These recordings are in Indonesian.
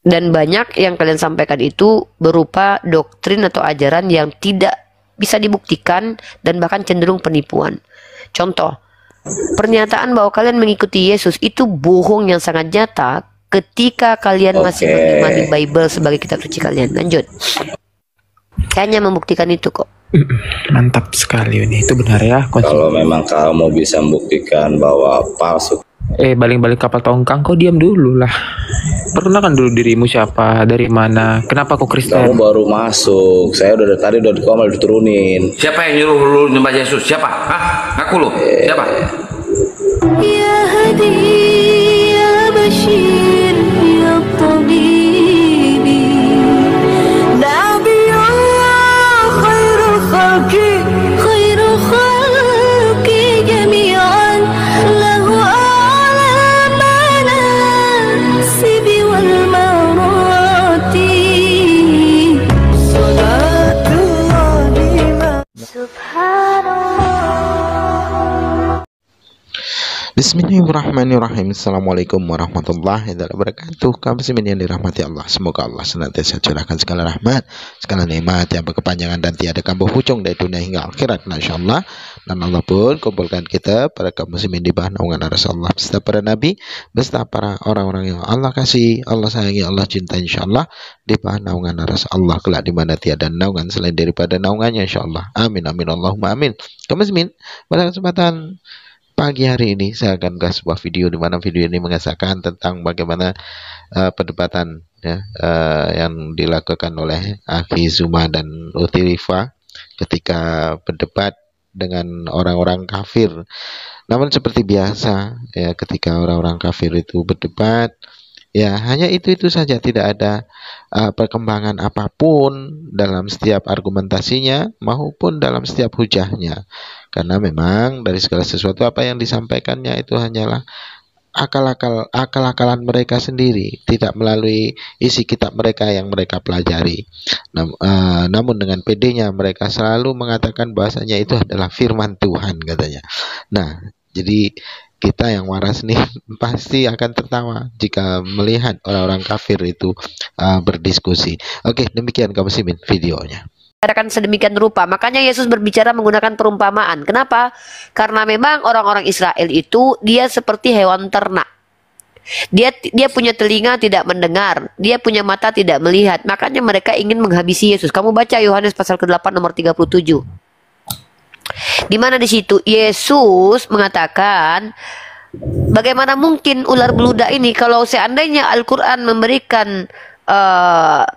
Dan banyak yang kalian sampaikan itu berupa doktrin atau ajaran yang tidak bisa dibuktikan dan bahkan cenderung penipuan. Contoh, pernyataan bahwa kalian mengikuti Yesus itu bohong yang sangat nyata ketika kalian masih mengimani Bible sebagai kitab suci kalian. Lanjut. Kayaknya membuktikan itu kok. Mantap sekali ini. Itu benar ya. Kalau memang kamu bisa membuktikan bahwa palsu. Baling-baling kapal tongkang, kau diam dulu lah. Perkenalkan dulu dirimu siapa, dari mana, kenapa kau Kristen? Kamu baru masuk, saya udah tadi udah di kamar diturunin. Siapa yang nyuruh lu nyembah Yesus? Siapa? Hah? Aku lu? Siapa? Ya Hadi, ya Bashir, ya Tabibi, Nabi Allah, khairul khalqi, khairul khalqi jami'an, lahu a'lamana, sibi wal marati, salatullahi subhanallah. Bismillahirrahmanirrahim. Assalamualaikum warahmatullahi wabarakatuh. Kaum muslimin yang dirahmati Allah, semoga Allah senantiasa curahkan segala rahmat, segala nikmat yang berkepanjangan dan tiada kambuh pucung dari dunia hingga akhirat, insyaallah. Dan Allah pun kumpulkan kita para kaum muslimin di bawah naungan Rasulullah beserta para nabi, beserta para orang-orang yang Allah kasih, Allah sayangi, Allah cinta, insyaallah di bawah naungan Rasulullah kelak di mana tiada naungan selain daripada naungannya, insyaallah. Amin amin Allahumma amin. Kaum muslimin, pada kesempatan pagi hari ini saya akan kasih sebuah video di mana video ini mengesahkan tentang bagaimana perdebatan ya, yang dilakukan oleh Akhi Zuma dan Uti Rifa ketika berdebat dengan orang-orang kafir. Namun seperti biasa ya, ketika orang-orang kafir itu berdebat, ya hanya itu saja, tidak ada perkembangan apapun dalam setiap argumentasinya maupun dalam setiap hujahnya. Karena memang dari segala sesuatu apa yang disampaikannya itu hanyalah akal-akalan mereka sendiri, tidak melalui isi kitab mereka yang mereka pelajari. Namun dengan pedenya mereka selalu mengatakan bahasanya itu adalah firman Tuhan katanya. Nah, jadi kita yang waras nih pasti akan tertawa jika melihat orang-orang kafir itu berdiskusi. Oke, demikian kaum muslimin videonya. Akan sedemikian rupa. Makanya Yesus berbicara menggunakan perumpamaan. Kenapa? Karena memang orang-orang Israel itu dia seperti hewan ternak. Dia punya telinga tidak mendengar, dia punya mata tidak melihat. Makanya mereka ingin menghabisi Yesus. Kamu baca Yohanes pasal ke-8 nomor 37. Di mana di situ Yesus mengatakan, bagaimana mungkin ular beludak ini, kalau seandainya Al-Quran memberikan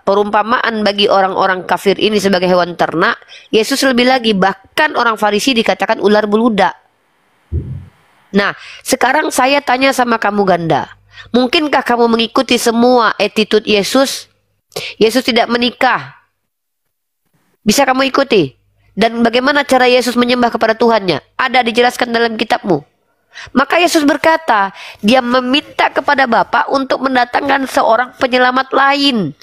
perumpamaan bagi orang-orang kafir ini sebagai hewan ternak, Yesus lebih lagi, bahkan orang Farisi dikatakan ular beludak. Nah, sekarang saya tanya sama kamu ganda, mungkinkah kamu mengikuti semua attitude Yesus? Yesus tidak menikah, bisa kamu ikuti? Dan bagaimana cara Yesus menyembah kepada Tuhannya? Ada dijelaskan dalam kitabmu. Maka Yesus berkata, dia meminta kepada Bapa untuk mendatangkan seorang penyelamat lain.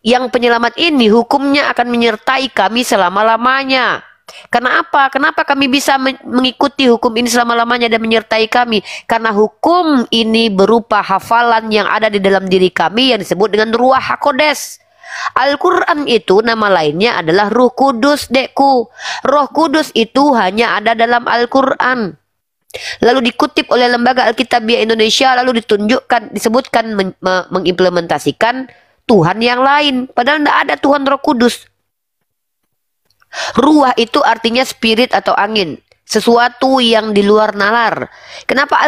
Yang penyelamat ini hukumnya akan menyertai kami selama-lamanya. Kenapa? Kenapa kami bisa mengikuti hukum ini selama-lamanya dan menyertai kami? Karena hukum ini berupa hafalan yang ada di dalam diri kami yang disebut dengan Ruah HaKodes. Al-Quran itu nama lainnya adalah Ruh Kudus, dekku. Roh Kudus itu hanya ada dalam Al-Quran. Lalu dikutip oleh Lembaga Alkitabiah Indonesia, lalu disebutkan mengimplementasikan Tuhan yang lain. Padahal tidak ada Tuhan Roh Kudus. Ruah itu artinya spirit atau angin, sesuatu yang di luar nalar. Kenapa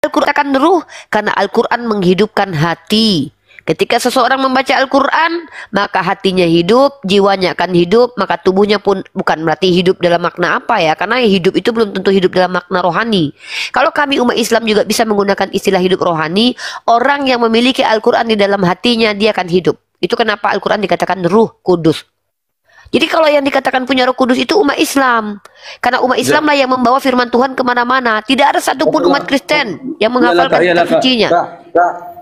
Al-Quran akan ruh? Karena Al-Quran menghidupkan hati. Ketika seseorang membaca Al-Quran, maka hatinya hidup, jiwanya akan hidup, maka tubuhnya pun bukan berarti hidup dalam makna apa ya, karena hidup itu belum tentu hidup dalam makna rohani. Kalau kami umat Islam juga bisa menggunakan istilah hidup rohani, orang yang memiliki Al-Quran di dalam hatinya, dia akan hidup. Itu kenapa Al-Quran dikatakan Ruh Kudus. Jadi kalau yang dikatakan punya Roh Kudus itu umat Islam. Karena umat Islam lah yang membawa firman Tuhan kemana-mana. Tidak ada satupun umat Kristen yang menghafalkan kitab sucinya.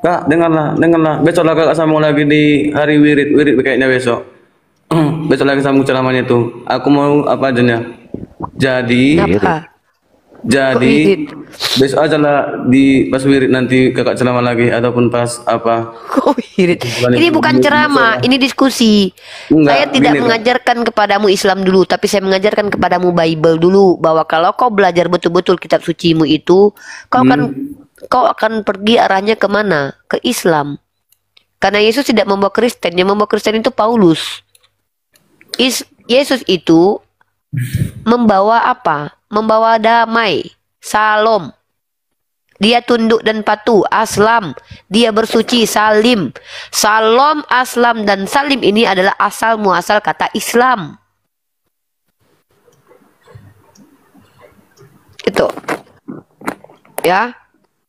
Kak, dengarlah. Besok lah kakak sambung lagi di hari wirid kayaknya besok. Besok lagi sambung ceramahnya tuh. Aku mau apa aja. Jadi, Jadi wirid? besok aja lah di pas wirid nanti kakak ceramah lagi ataupun pas apa. Kok wirid? Ini bukan ceramah, ini diskusi. Enggak, Saya tidak gini, mengajarkan kepadamu Islam dulu, tapi saya mengajarkan kepadamu Bible dulu, bahwa kalau kau belajar betul-betul kitab sucimu itu, kau akan pergi arahnya kemana? Ke Islam. Karena Yesus tidak membawa Kristen, yang membawa Kristen itu Paulus. Yesus itu membawa apa? Membawa damai, salom. Dia tunduk dan patuh, aslam. Dia bersuci, salim. Salom, aslam, dan salim ini adalah asal muasal kata Islam. Itu. Ya.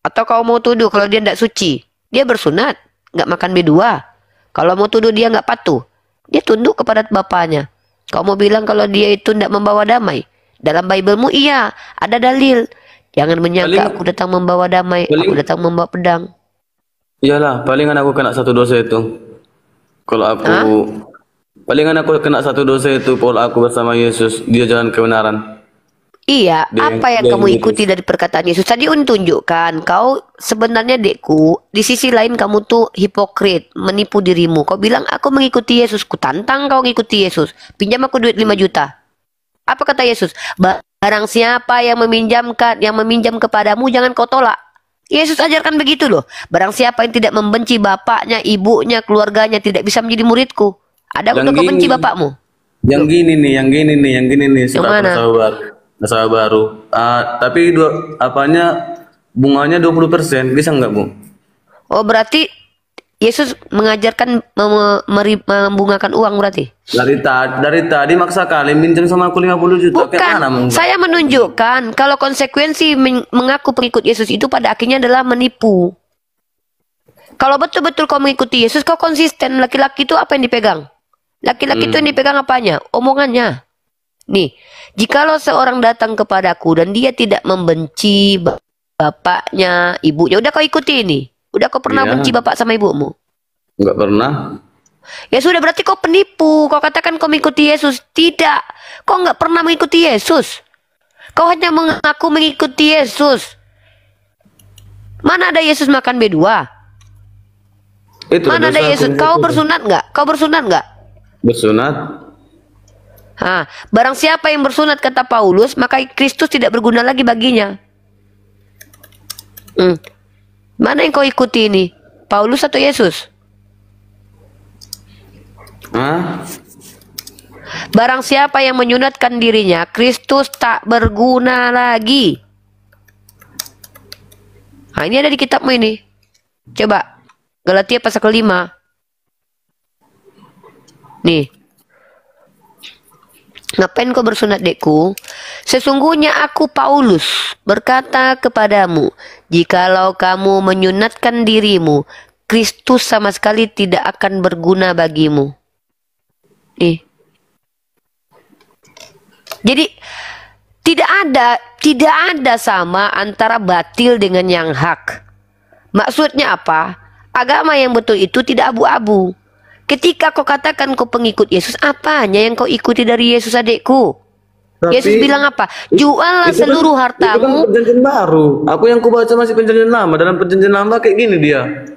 Atau kau mau tuduh kalau dia tidak suci, dia bersunat, nggak makan B2. Kalau mau tuduh dia nggak patuh, dia tunduk kepada bapaknya. Kau mau bilang kalau dia itu tidak membawa damai, dalam Biblemu iya, ada dalil. Jangan menyangka aku datang membawa damai, aku datang membawa pedang. Iyalah, palingan aku kena satu dosa itu. Kalau aku palingan aku kena satu dosa itu kalau aku bersama Yesus, dia jalan kebenaran. Iya, apa yang kamu ikuti dari perkataan Yesus tadi tunjukkan kau sebenarnya dekku, di sisi lain kamu tuh hipokrit, menipu dirimu. Kau bilang aku mengikuti Yesus, ku tantang kau mengikuti Yesus. Pinjam aku duit 5 juta. Apa kata Yesus? Barang siapa yang meminjam kepadamu jangan kau tolak. Yesus ajarkan begitu loh. Barang siapa yang tidak membenci bapaknya, ibunya, keluarganya tidak bisa menjadi muridku. Ada udah kau benci bapakmu? Yang gini nih, surat nasabah baru. Tapi bunganya 20%, bisa nggak Bu? Oh berarti Yesus mengajarkan membungakan uang berarti? Dari tadi maksa kali minjem sama aku 50 juta. Bukan, saya menunjukkan kalau konsekuensi mengaku pengikut Yesus itu pada akhirnya adalah menipu. Kalau betul-betul kau mengikuti Yesus, kau konsisten. Laki-laki itu apa yang dipegang? Laki-laki itu yang dipegang apanya? Omongannya. Nih, jikalau seorang datang kepadaku dan dia tidak membenci bapaknya, ibunya, udah kau ikuti ini. Udah kau pernah benci bapak sama ibumu? Enggak pernah. Ya sudah, berarti kau penipu. Kau katakan kau mengikuti Yesus. Tidak. Kau nggak pernah mengikuti Yesus. Kau hanya mengaku mengikuti Yesus. Mana ada Yesus makan B2? Mana ada Yesus? Kau bersunat nggak? Kau bersunat nggak? Bersunat. Barang siapa yang bersunat kata Paulus, maka Kristus tidak berguna lagi baginya. Mana yang kau ikuti ini? Paulus atau Yesus? Barang siapa yang menyunatkan dirinya, Kristus tak berguna lagi. Ini ada di kitabmu ini. Coba Galatia pasal ke-5. Nih. Ngapain kau bersunat, dekku? Sesungguhnya aku Paulus berkata kepadamu, jikalau kamu menyunatkan dirimu, Kristus sama sekali tidak akan berguna bagimu. Jadi tidak ada sama antara batil dengan yang hak. Maksudnya apa? Agama yang betul itu tidak abu-abu. Ketika kau katakan kau pengikut Yesus, apanya yang kau ikuti dari Yesus, adikku? Tapi, Yesus bilang apa? Juallah seluruh hartamu. Itu kan perjanjian baru. Aku yang kubaca masih perjanjian lama. Dalam perjanjian lama kayak gini dia.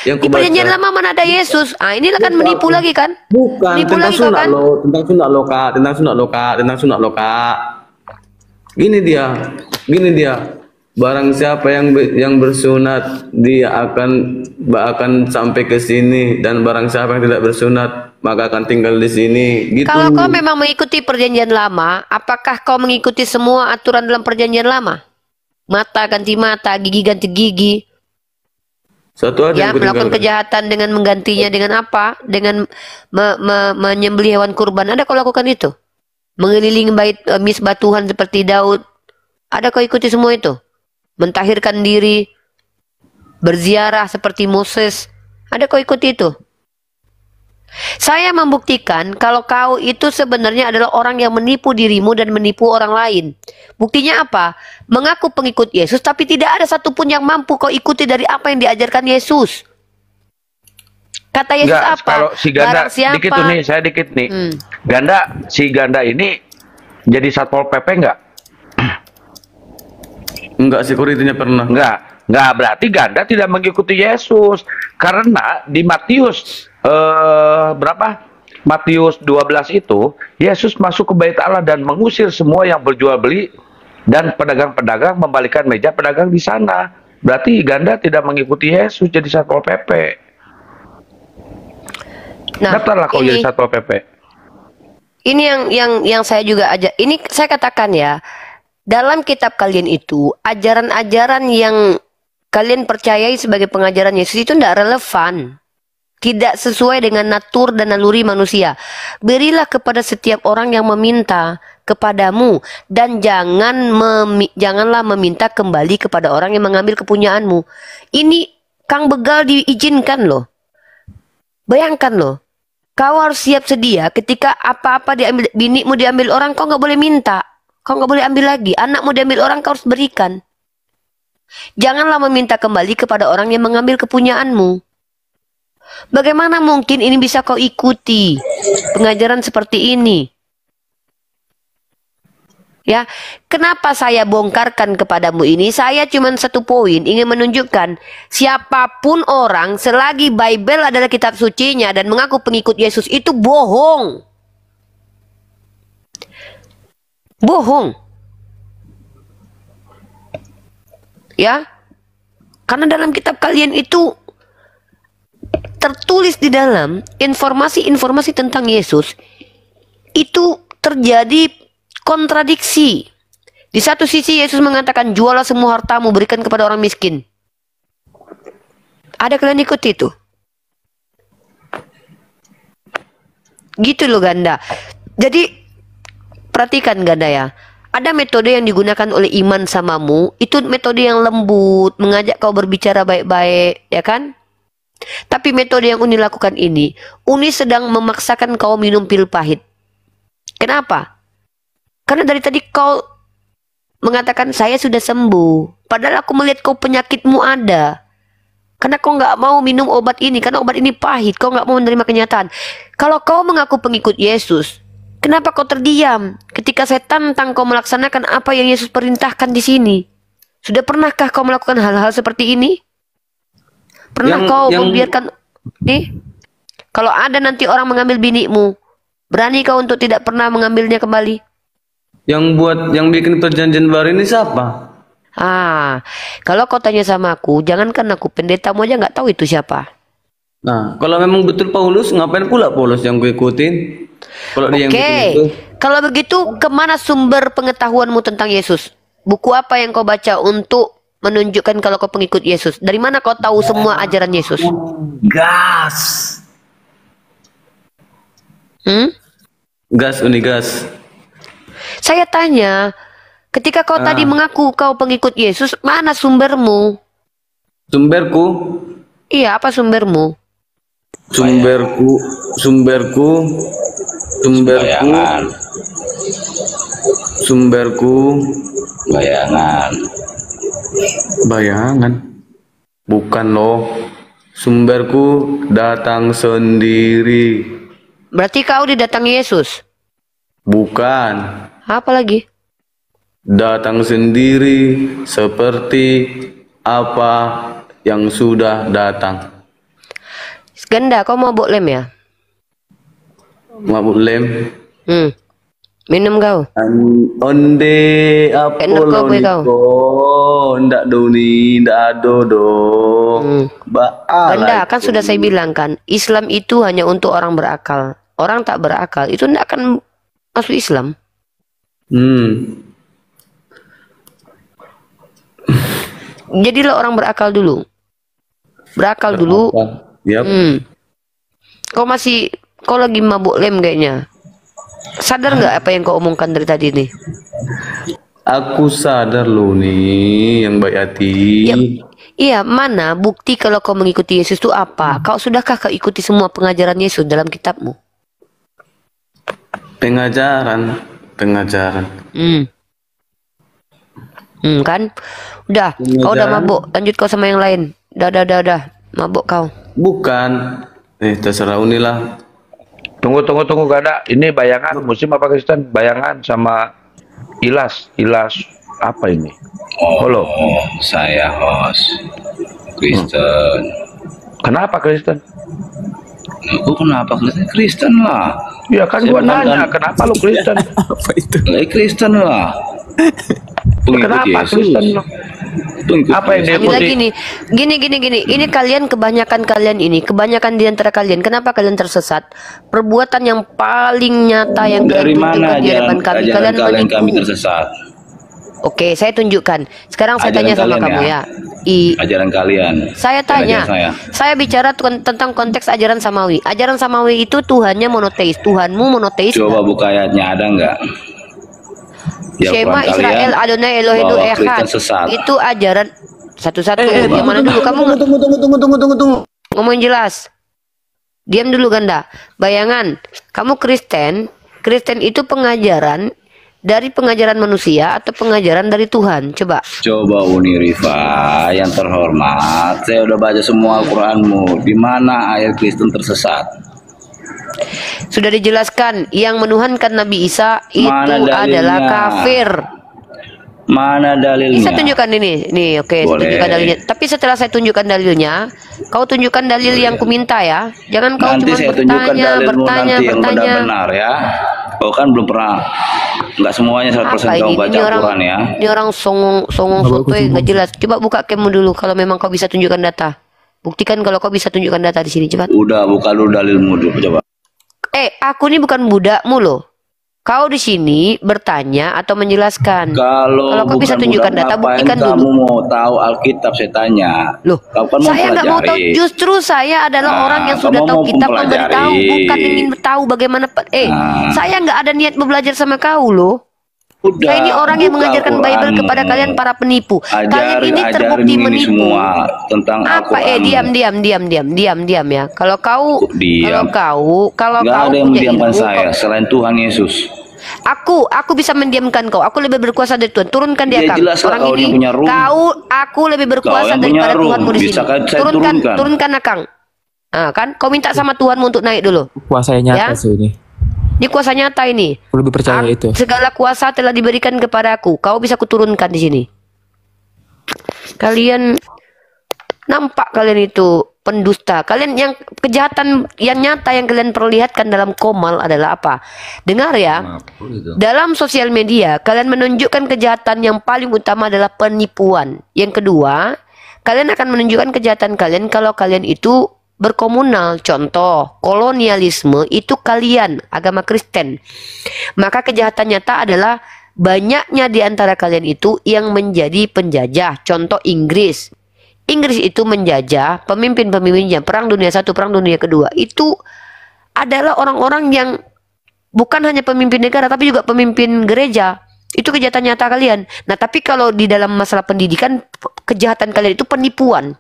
Di perjanjian lama mana ada Yesus? Inilah kan menipu lagi kan? Bukan, menipu tentang sunat kan? Tentang sunat lo kak. Gini dia. Barang siapa yang bersunat, dia akan sampai ke sini, dan barang siapa yang tidak bersunat, maka akan tinggal di sini. Gitu. Kalau kau memang mengikuti perjanjian lama, apakah kau mengikuti semua aturan dalam perjanjian lama? Mata ganti mata, gigi ganti gigi. Melakukan kejahatan dengan menggantinya dengan apa? Dengan menyembelih hewan kurban. Ada kau lakukan itu? Mengelilingi misbah Tuhan seperti Daud. Ada kau ikuti semua itu? Mentahirkan diri, berziarah seperti Moses. Ada kau ikuti itu? Saya membuktikan kalau kau itu sebenarnya adalah orang yang menipu dirimu dan menipu orang lain. Buktinya apa? Mengaku pengikut Yesus, tapi tidak ada satupun yang mampu kau ikuti dari apa yang diajarkan Yesus. Kata Yesus apa? Kalau si Ganda, dikit nih. Si Ganda ini jadi Satpol PP enggak? Enggak, security-nya pernah. Enggak berarti Ganda tidak mengikuti Yesus. Karena di Matius berapa? Matius 12 itu, Yesus masuk ke bait Allah dan mengusir semua yang berjual beli dan pedagang-pedagang membalikan meja pedagang di sana. Berarti Ganda tidak mengikuti Yesus jadi Satpol PP. Nah, daftarlah kau jadi Satpol PP. Ini yang saya juga ini saya katakan ya, dalam kitab kalian itu ajaran-ajaran yang kalian percayai sebagai pengajaran Yesus itu tidak relevan. Tidak sesuai dengan natur dan naluri manusia. Berilah kepada setiap orang yang meminta kepadamu, dan janganlah meminta kembali kepada orang yang mengambil kepunyaanmu. Ini Kang Begal diizinkan loh. Bayangkan loh, kau harus siap sedia ketika apa-apa diambil, binimu diambil orang, kau nggak boleh minta, kau nggak boleh ambil lagi. Anakmu diambil orang, kau harus berikan. Janganlah meminta kembali kepada orang yang mengambil kepunyaanmu. Bagaimana mungkin ini bisa kau ikuti pengajaran seperti ini? Ya, kenapa saya bongkarkan kepadamu ini? Saya cuma satu poin, ingin menunjukkan siapapun orang selagi Bible adalah kitab sucinya dan mengaku pengikut Yesus itu bohong. Bohong. Ya. Karena dalam kitab kalian itu tertulis di dalam informasi-informasi tentang Yesus itu terjadi kontradiksi. Di satu sisi Yesus mengatakan jualah semua hartamu, berikan kepada orang miskin. Ada kalian ikut itu? Gitu loh Ganda. Jadi perhatikan Ganda ya. Ada metode yang digunakan oleh iman samamu, itu metode yang lembut, mengajak kau berbicara baik-baik, ya kan? Tapi metode yang Uni lakukan ini, Uni sedang memaksakan kau minum pil pahit. Kenapa? Karena dari tadi kau mengatakan saya sudah sembuh. Padahal aku melihat kau penyakitmu ada. Karena kau nggak mau minum obat ini, karena obat ini pahit. Kau nggak mau menerima kenyataan. Kalau kau mengaku pengikut Yesus, kenapa kau terdiam ketika saya tantang kau melaksanakan apa yang Yesus perintahkan di sini? Sudah pernahkah kau melakukan hal-hal seperti ini? Pernah kau membiarkan nih? Kalau ada nanti orang mengambil binimu, berani kau untuk tidak pernah mengambilnya kembali? Yang bikin perjanjian baru ini siapa? Kalau kau tanya sama aku, jangankan aku, pendetamu aja nggak tahu itu siapa. Nah, kalau memang betul Paulus, ngapain pula Paulus yang gue ikutin? Kalau dia yang bikin itu. Kalau begitu, kemana sumber pengetahuanmu tentang Yesus? Buku apa yang kau baca untuk menunjukkan kalau kau pengikut Yesus? Dari mana kau tahu semua ajaran Yesus? Gas. Gas, Uni gas. Saya tanya, ketika kau tadi mengaku kau pengikut Yesus, mana sumbermu? Sumberku? Iya, apa sumbermu? Bayangan. Bayangan. Bukan loh. Sumberku datang sendiri. Berarti kau didatangi Yesus? Bukan. Apa lagi? Datang sendiri seperti apa yang sudah datang. Ganda, kau mabuk lem ya? Mabuk lem? Minum kau? Onde apoloniko ndak doni ndak ado dong. Ganda, kan sudah saya bilang kan, Islam itu hanya untuk orang berakal. Orang tak berakal itu tidak akan masuk Islam. Jadilah orang berakal dulu. Berakal dulu. Yep. Kau lagi mabuk lem kayaknya. Sadar nggak apa yang kau omongkan dari tadi nih? Aku sadar loh nih, yang baik hati. Iya, mana bukti kalau kau mengikuti Yesus itu apa? Kau sudahkah kau ikuti semua pengajaran Yesus dalam kitabmu? Pengajaran. Kan? Udah, kau udah mabuk. Lanjut kau sama yang lain. Udah. Mabuk kau. Bukan. Terserah Unilah. Tunggu, gak ada. Ini bayangan Muslim apa Kristen? Bayangan sama Ilas. apa ini? Oh, Halo. saya host Kristen. Kenapa Kristen? Aku kenapa Kristen? Kristen lah. Ya kan Saya gua bukan nanya, kan- kenapa lu Kristen? Kristen lah. Pengikut Kenapa Yesus. Kristen lu? Pengikut Apa yang Yesus. dia- Lagi nih, gini. Ini kebanyakan di antara kalian, kenapa kalian tersesat? Perbuatan yang paling nyata yang Dari kalian mana tunjukkan di hadapan kami, ajaran kalian menipu. kami tersesat? Oke, saya tunjukkan. Sekarang saya Ajaran tanya sama kalian kamu ya? ya. Ajaran kalian. Saya Bukan tanya, ajaran saya bicara tentang konteks ajaran samawi. Ajaran samawi itu Tuhannya monoteis, Tuhanmu monoteis. Coba buka ayatnya, ada nggak? Di Shema Al-Quran Israel kalian Adonai Elohenu bahwa Echad. Kristen sesat. Itu ajaran satu-satu. Yang mana dulu kamu Tunggu. ngomong jelas. Diam dulu Ganda. Bayangan, kamu Kristen itu pengajaran dari pengajaran manusia atau pengajaran dari Tuhan? Coba. Coba Uni Rifa yang terhormat, saya udah baca semua Al-Quranmu. Di mana ayat Kristen tersesat? Sudah dijelaskan yang menuhankan Nabi Isa itu Mana dalilnya? adalah kafir. Mana dalilnya? Bisa tunjukkan ini. Nih, oke, saya Boleh. tunjukkan dalilnya. Tapi setelah saya tunjukkan dalilnya, kau tunjukkan dalil yang kuminta ya. Jangan kau Nanti cuma saya tunjukkan dalilmu bertanya. nanti yang benar-benar ya. Kau kan belum pernah, nggak semuanya 100% Apa kau ini? baca Ini orang, Al-Quran ya. ini orang songong sotoy nggak jelas. Coba buka cammu dulu kalau memang kau bisa tunjukkan data. Buktikan kalau kau bisa tunjukkan data di sini cepat. Udah, buka dulu dalilmu dulu, coba. Aku ini bukan budakmu loh. Kau di sini bertanya atau menjelaskan. Kalau kau bisa bukan tunjukkan budak, data, ngapain buktikan kamu dulu. mau tahu Alkitab, saya tanya. Loh, Kau kan mau saya nggak mau tahu. pelajari. Justru saya adalah Nah, orang yang sudah kamu tahu mau kitab mempelajari. memberitahu, bukan ingin tahu bagaimana. Nah. Saya nggak ada niat belajar sama kau loh. Udah, Saya ini orang yang buka mengajarkan Bible Al-Quranmu. kepada kalian para penipu. Kalian ini terbukti Ajarin ini menipu. semua tentang Apa? Al-Quran. Diam ya. Kalau kau, Diam. kalau Nggak kau ada yang punya mendiamkan ilmu, saya selain Tuhan Yesus. Aku bisa mendiamkan kau. Aku lebih berkuasa dari Tuhan. Turunkan dia, Ya, Kang. jelas lah Orang kau ini, yang punya room. aku lebih berkuasa yang punya daripada room. Tuhanmu di Bisa sini. kan saya Turunkan, turunkan. Kang. Nah, kan? Kau minta sama Tuhanmu untuk naik dulu. Kuasa yang nyata Ya? sih ini. Ini kuasa nyata ini. Aku lebih percaya itu. Segala kuasa telah diberikan kepadaku. Kau bisa kuturunkan di sini. Kalian nampak kalian itu pendusta. Kalian yang kejahatan yang nyata yang kalian perlihatkan dalam Komal adalah apa? Dengar ya. Dalam sosial media kalian menunjukkan kejahatan yang paling utama adalah penipuan. Yang kedua, kalian akan menunjukkan kejahatan kalian kalau kalian itu berkomunal. Contoh, kolonialisme itu kalian, agama Kristen. Maka kejahatan nyata adalah banyaknya di antara kalian itu yang menjadi penjajah. Contoh Inggris. Inggris itu menjajah pemimpin-pemimpinnya. Perang Dunia I, Perang Dunia II. Itu adalah orang-orang yang bukan hanya pemimpin negara, tapi juga pemimpin gereja. Itu kejahatan nyata kalian. Nah, tapi kalau di dalam masalah pendidikan, kejahatan kalian itu penipuan.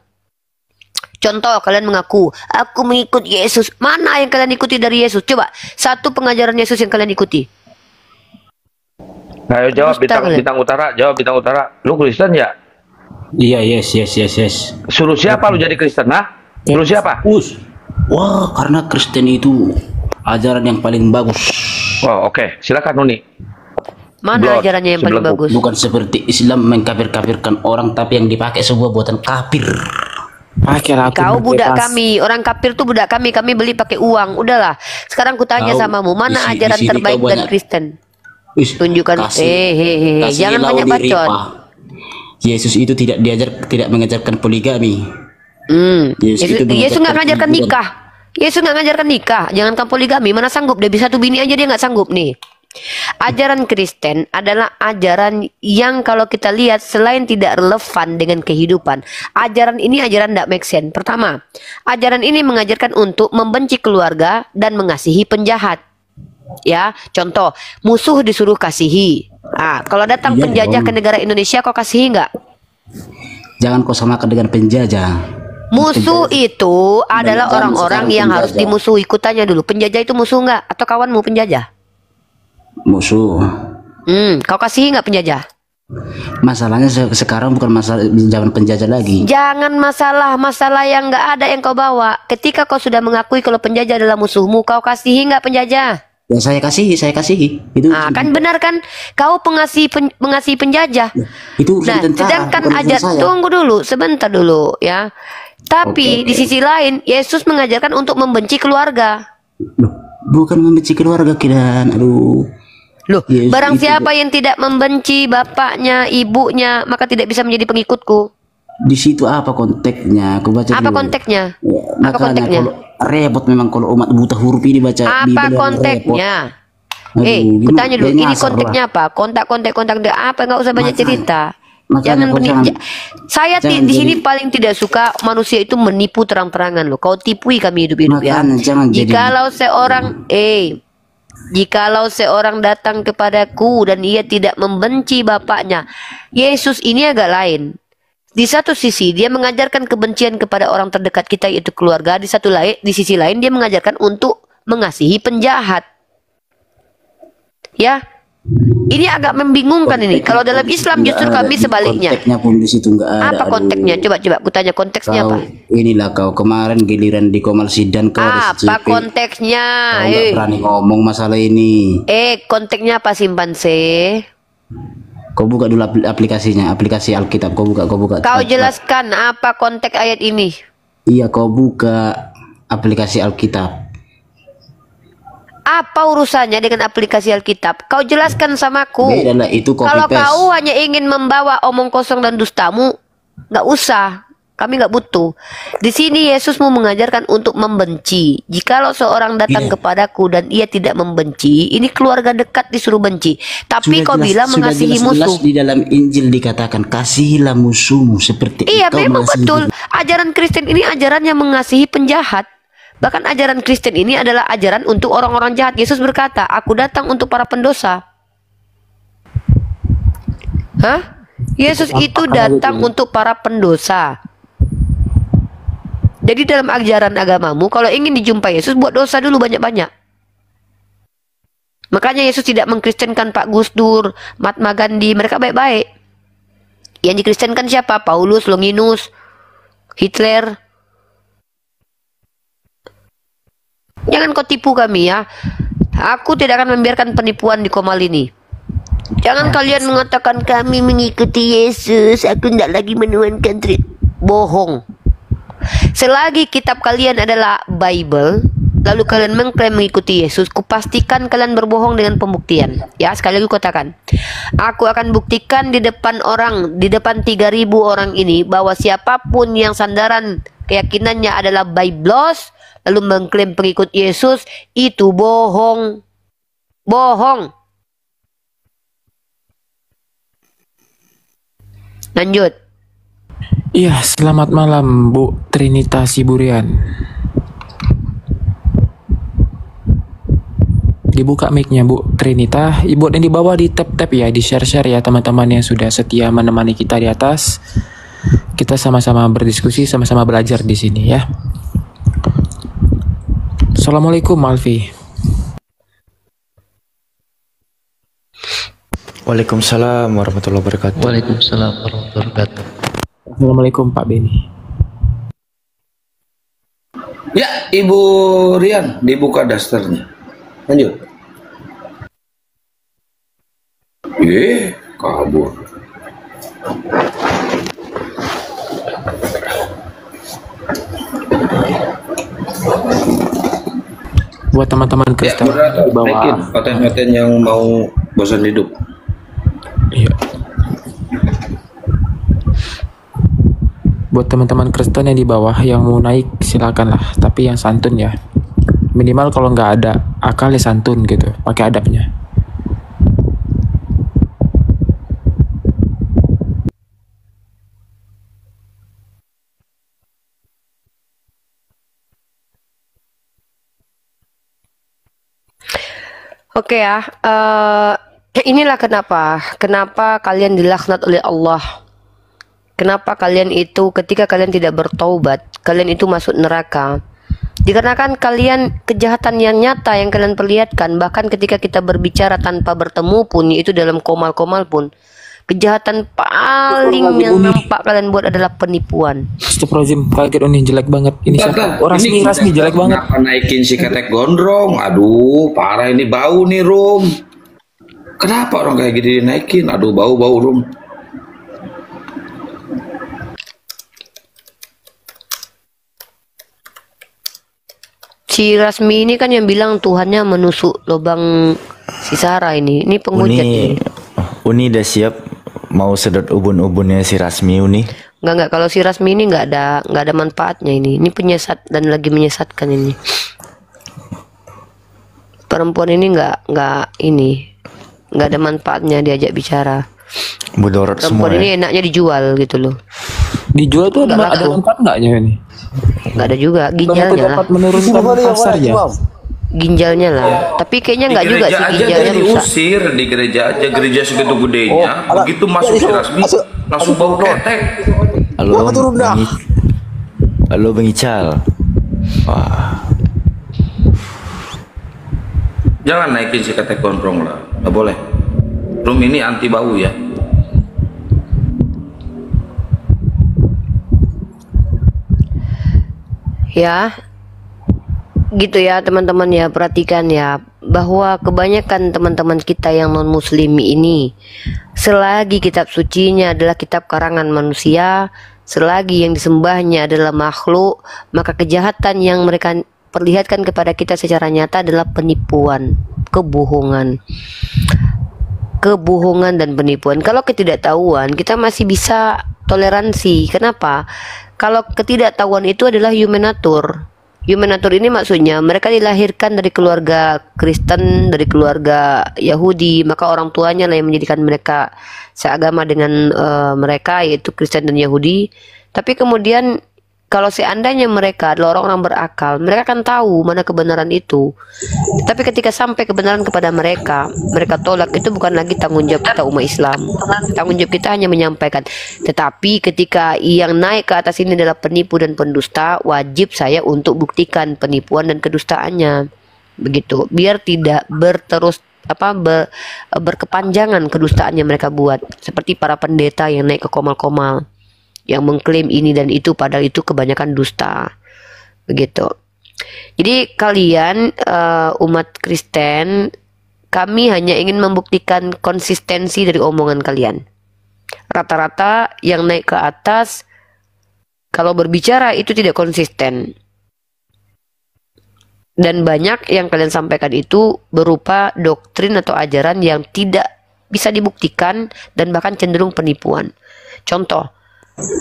Contoh, kalian mengaku, aku mengikut Yesus. Mana yang kalian ikuti dari Yesus? Coba, satu pengajaran Yesus yang kalian ikuti. Nah, ayo jawab Dusta kalian. bintang utara, jawab bintang utara. Lu Kristen ya? Iya, yes. Suruh siapa lu jadi Kristen, nah? Suruh siapa? Wah, karena Kristen itu ajaran yang paling bagus. Oh, oke. Silakan Nuni. Mana Blot, ajarannya yang paling sebelum bagus? Bukan seperti Islam mengkafir-kafirkan orang, tapi yang dipakai sebuah buatan kafir. Pakailah aku Kau budak bebas. kami, orang kafir tuh budak kami beli pakai uang. Udahlah, sekarang kutanya Kau, samamu, mana di ajaran sini terbaik kau dan banyak. Kristen? Wis, Tunjukkan, kasih jangan banyak lawan diri, bacot. Pak. Yesus itu tidak mengajarkan poligami. Yesus nggak ngajarkan penipuan. nikah. Yesus nggak ngajarkan nikah. Jangankan poligami, mana sanggup dia bisa satu bini aja dia nggak sanggup nih. Ajaran Kristen adalah ajaran yang kalau kita lihat selain tidak relevan dengan kehidupan, ajaran ini ajaran tidak make sense. Pertama, ajaran ini mengajarkan untuk membenci keluarga dan mengasihi penjahat. Ya, contoh, musuh disuruh kasihi. Ah, kalau datang Iya penjajah dong. ke negara Indonesia, kau kasihi nggak? Jangan kau samakan dengan penjajah. Musuh itu adalah Jangan orang-orang sekarang yang harus penjajah. dimusuhi. Kutanya dulu, penjajah itu musuh nggak? Atau kawanmu penjajah? Musuh. Kau kasihi nggak penjajah? Masalahnya sekarang bukan masalah zaman penjajah lagi. Jangan masalah yang nggak ada yang kau bawa. Ketika kau sudah mengakui kalau penjajah adalah musuhmu, kau kasihi nggak penjajah? Ya saya kasihi. Itu Ah, kan benar kan? Kau pengasihi penjajah. itu urusan Nah, tentara, sedangkan bukan urusan saya. tunggu dulu, sebentar dulu ya. Tapi Oke. di sisi lain, Yesus mengajarkan untuk membenci keluarga. Loh, bukan membenci keluarga Kidan. Aduh. Loh, Yes, barang itu siapa yang tidak membenci bapaknya, ibunya, maka tidak bisa menjadi pengikutku. di situ apa konteksnya? Aku baca Apa dulu. konteksnya? Ya, Apa makanya konteksnya? kalau repot memang kalau umat buta huruf ini baca Apa Bible yang konteksnya? repot. Aduh, Kutanya dulu, kayaknya ini asal konteksnya apa? Kontak apa? Nggak usah banyak Makanya- cerita. makanya Jangan kau saya jangan di sini jadi- paling tidak suka manusia itu menipu terang-terangan loh. Kau tipui kami hidup-hidup ya. Makanya jangan jadi- Jikalau seorang datang kepadaku dan ia tidak membenci bapaknya, Yesus ini agak lain. Di satu sisi dia mengajarkan kebencian kepada orang terdekat kita yaitu keluarga, di sisi lain dia mengajarkan untuk mengasihi penjahat. Ya. Ini agak membingungkan ini. Kalau dalam Islam justru kami sebaliknya. Konteksnya pun di situ nggak ada. Apa Aduh. konteksnya? Coba kutanya konteksnya Kau, apa? inilah kau kemarin giliran di Komal Sidan kau Apa RSCP. konteksnya? Kau nggak berani ngomong masalah ini. Konteksnya apa simpanse? Kau buka dulu aplikasinya, aplikasi Alkitab. Kau buka. Kau jelaskan apa konteks ayat ini? Iya, kau buka aplikasi Alkitab. Apa urusannya dengan aplikasi Alkitab? Kau jelaskan samaku. Beda lah, itu copy Kalau paste. kau hanya ingin membawa omong kosong dan dustamu, nggak usah. Kami nggak butuh. Di sini Yesus mau mengajarkan untuk membenci. Jikalau seorang datang Gini. kepadaku dan ia tidak membenci, ini keluarga dekat disuruh benci. Tapi Sudah kau bilang sudah mengasihi jelas-jelas musuh. di dalam Injil dikatakan kasihilah musuhmu seperti Iya, engkau memang mengasihi betul. diri. Ajaran Kristen ini ajaran yang mengasihi penjahat. Bahkan ajaran Kristen ini adalah ajaran untuk orang-orang jahat. Yesus berkata, aku datang untuk para pendosa. Hah? Yesus itu datang untuk para pendosa. Jadi dalam ajaran agamamu, kalau ingin dijumpai Yesus, buat dosa dulu banyak-banyak. Makanya Yesus tidak mengkristenkan Pak Gus Dur, Mahatma Gandhi, mereka baik-baik. Yang dikristenkan siapa? Paulus, Longinus, Hitler. Jangan kau tipu kami ya. Aku tidak akan membiarkan penipuan di Komal ini. Jangan kalian mengatakan kami mengikuti Yesus, aku tidak lagi menuankan bohong. Selagi kitab kalian adalah Bible, lalu kalian mengklaim mengikuti Yesus, kupastikan kalian berbohong dengan pembuktian. Ya, sekali lagi katakan, aku akan buktikan di depan 3.000 orang ini bahwa siapapun yang sandaran keyakinannya adalah Biblos, lalu mengklaim pengikut Yesus, itu bohong. Bohong. Lanjut. Iya, selamat malam Bu Trinita Siburian. Dibuka mic-nya Bu Trinita. Ibu yang di bawah di tap-tap ya, di share-share ya teman-teman yang sudah setia menemani kita di atas. Kita sama-sama berdiskusi, sama-sama belajar di sini ya. Assalamualaikum Alfi. Waalaikumsalam warahmatullahi wabarakatuh. Waalaikumsalam warahmatullahi wabarakatuh. Assalamualaikum Pak Beni. Ya, Ibu Rian, dibuka dasternya. Lanjut. Kabur. Buat teman-teman Ya, Kristen moderator, di bawah. naikin paten-paten yang mau bosan hidup. Iya. Buat teman-teman Kristen yang di bawah yang mau naik silakanlah, tapi yang santun ya. Minimal kalau nggak ada akal ya santun gitu, pakai adabnya. Oke ya, inilah kenapa kalian dilaknat oleh Allah. Kenapa kalian itu ketika kalian tidak bertaubat, kalian itu masuk neraka. Dikarenakan kalian kejahatan yang nyata yang kalian perlihatkan, bahkan ketika kita berbicara tanpa bertemu pun, yaitu dalam komal-komal pun, Kejahatan paling yang nampak kalian buat adalah penipuan. Astagfirullahaladzim, kaget Uni, jelek banget. Ini siapa? Oh, Rasmi jelek banget. Kenapa naikin si ketek gondrong? Aduh, parah ini bau nih, Rum. Kenapa orang kayak gini dinaikin? Aduh, bau-bau, Rum. Si Rasmi ini kan yang bilang Tuhannya menusuk lubang si Sarah ini. Ini penghujat ini. Uni udah siap mau sedot ubun-ubunnya si Rasmi Uni? Enggak, kalau si Rasmi ini nggak ada manfaatnya ini. Ini penyesat dan lagi menyesatkan ini. Perempuan ini nggak ada manfaatnya diajak bicara. Mudorot semua. Perempuan ini enaknya dijual gitu loh. Dijual tuh ada manfaat nggaknya ini? Nggak ada juga, ginjalnya lah. Menurunkan pasar ya. Ginjalnya lah, tapi kayaknya nggak juga sih ginjalnya rusak. Diusir di gereja aja, gereja segitu gedenya. Begitu masuk si Rasmi, langsung bau ketek. Halo Bang Ical. Wah. Jangan naikin si ketek gondrong lah, nggak boleh. Rum ini anti bau ya. Ya, gitu ya teman-teman ya, perhatikan ya bahwa kebanyakan teman-teman kita yang non muslim ini, selagi kitab sucinya adalah kitab karangan manusia, selagi yang disembahnya adalah makhluk, maka kejahatan yang mereka perlihatkan kepada kita secara nyata adalah penipuan, kebohongan dan penipuan. Kalau ketidaktahuan kita masih bisa toleransi. Kenapa? Kalau ketidaktahuan itu adalah human nature. Human nature ini maksudnya mereka dilahirkan dari keluarga Kristen, dari keluarga Yahudi, maka orang tuanya lah yang menjadikan mereka seagama dengan mereka, yaitu Kristen dan Yahudi. Tapi kemudian kalau seandainya mereka adalah orang-orang berakal, mereka akan tahu mana kebenaran itu. Tapi ketika sampai kebenaran kepada mereka, mereka tolak. Itu bukan lagi tanggung jawab kita umat Islam. Tanggung jawab kita hanya menyampaikan. Tetapi ketika yang naik ke atas ini adalah penipu dan pendusta, wajib saya untuk buktikan penipuan dan kedustaannya. Begitu. Biar tidak berkepanjangan kedustaannya mereka buat. Seperti para pendeta yang naik ke komal-komal, yang mengklaim ini dan itu, padahal itu kebanyakan dusta. Begitu. Jadi kalian umat Kristen, kami hanya ingin membuktikan konsistensi dari omongan kalian. Rata-rata yang naik ke atas kalau berbicara itu tidak konsisten. Dan banyak yang kalian sampaikan itu berupa doktrin atau ajaran yang tidak bisa dibuktikan dan bahkan cenderung penipuan. Contoh,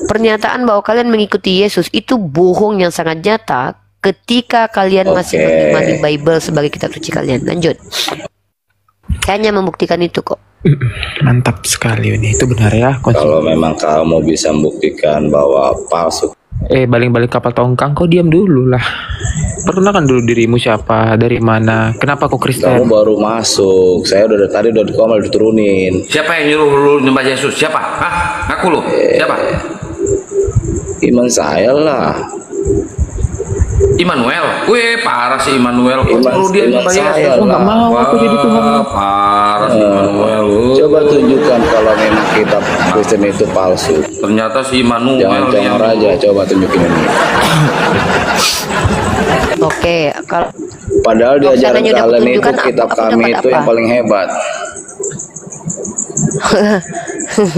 pernyataan bahwa kalian mengikuti Yesus itu bohong yang sangat nyata ketika kalian masih mengimani Bible sebagai kitab suci kalian. Lanjut. Hanya membuktikan itu kok. Mantap sekali ini. Itu benar ya. Kalau memang kamu bisa membuktikan bahwa palsu. Baling-baling kapal tongkang, kau diam dulu lah. Perkenalkan dulu dirimu siapa, dari mana, kenapa kau Kristen? Kamu baru masuk, saya udah tadi udah di komal diturunin. Siapa yang nyuruh lu nyembah Yesus? Siapa? Hah? Aku lu? Siapa? Iman saya lah. Immanuel. Wih, parah sih Immanuel. Kalau dia nyembah Yesus, nggak mau aku jadi Tuhan. Parah sih Immanuel. Coba tunjukkan kalau memang kitab Kristen itu palsu. Ternyata si Immanuel. Jangan congor aja, coba tunjukin ini. Oke, kalau padahal di ajaran seandainya udah kalian itu kutunjukkan, kitab aku kami dapat itu apa? yang paling hebat.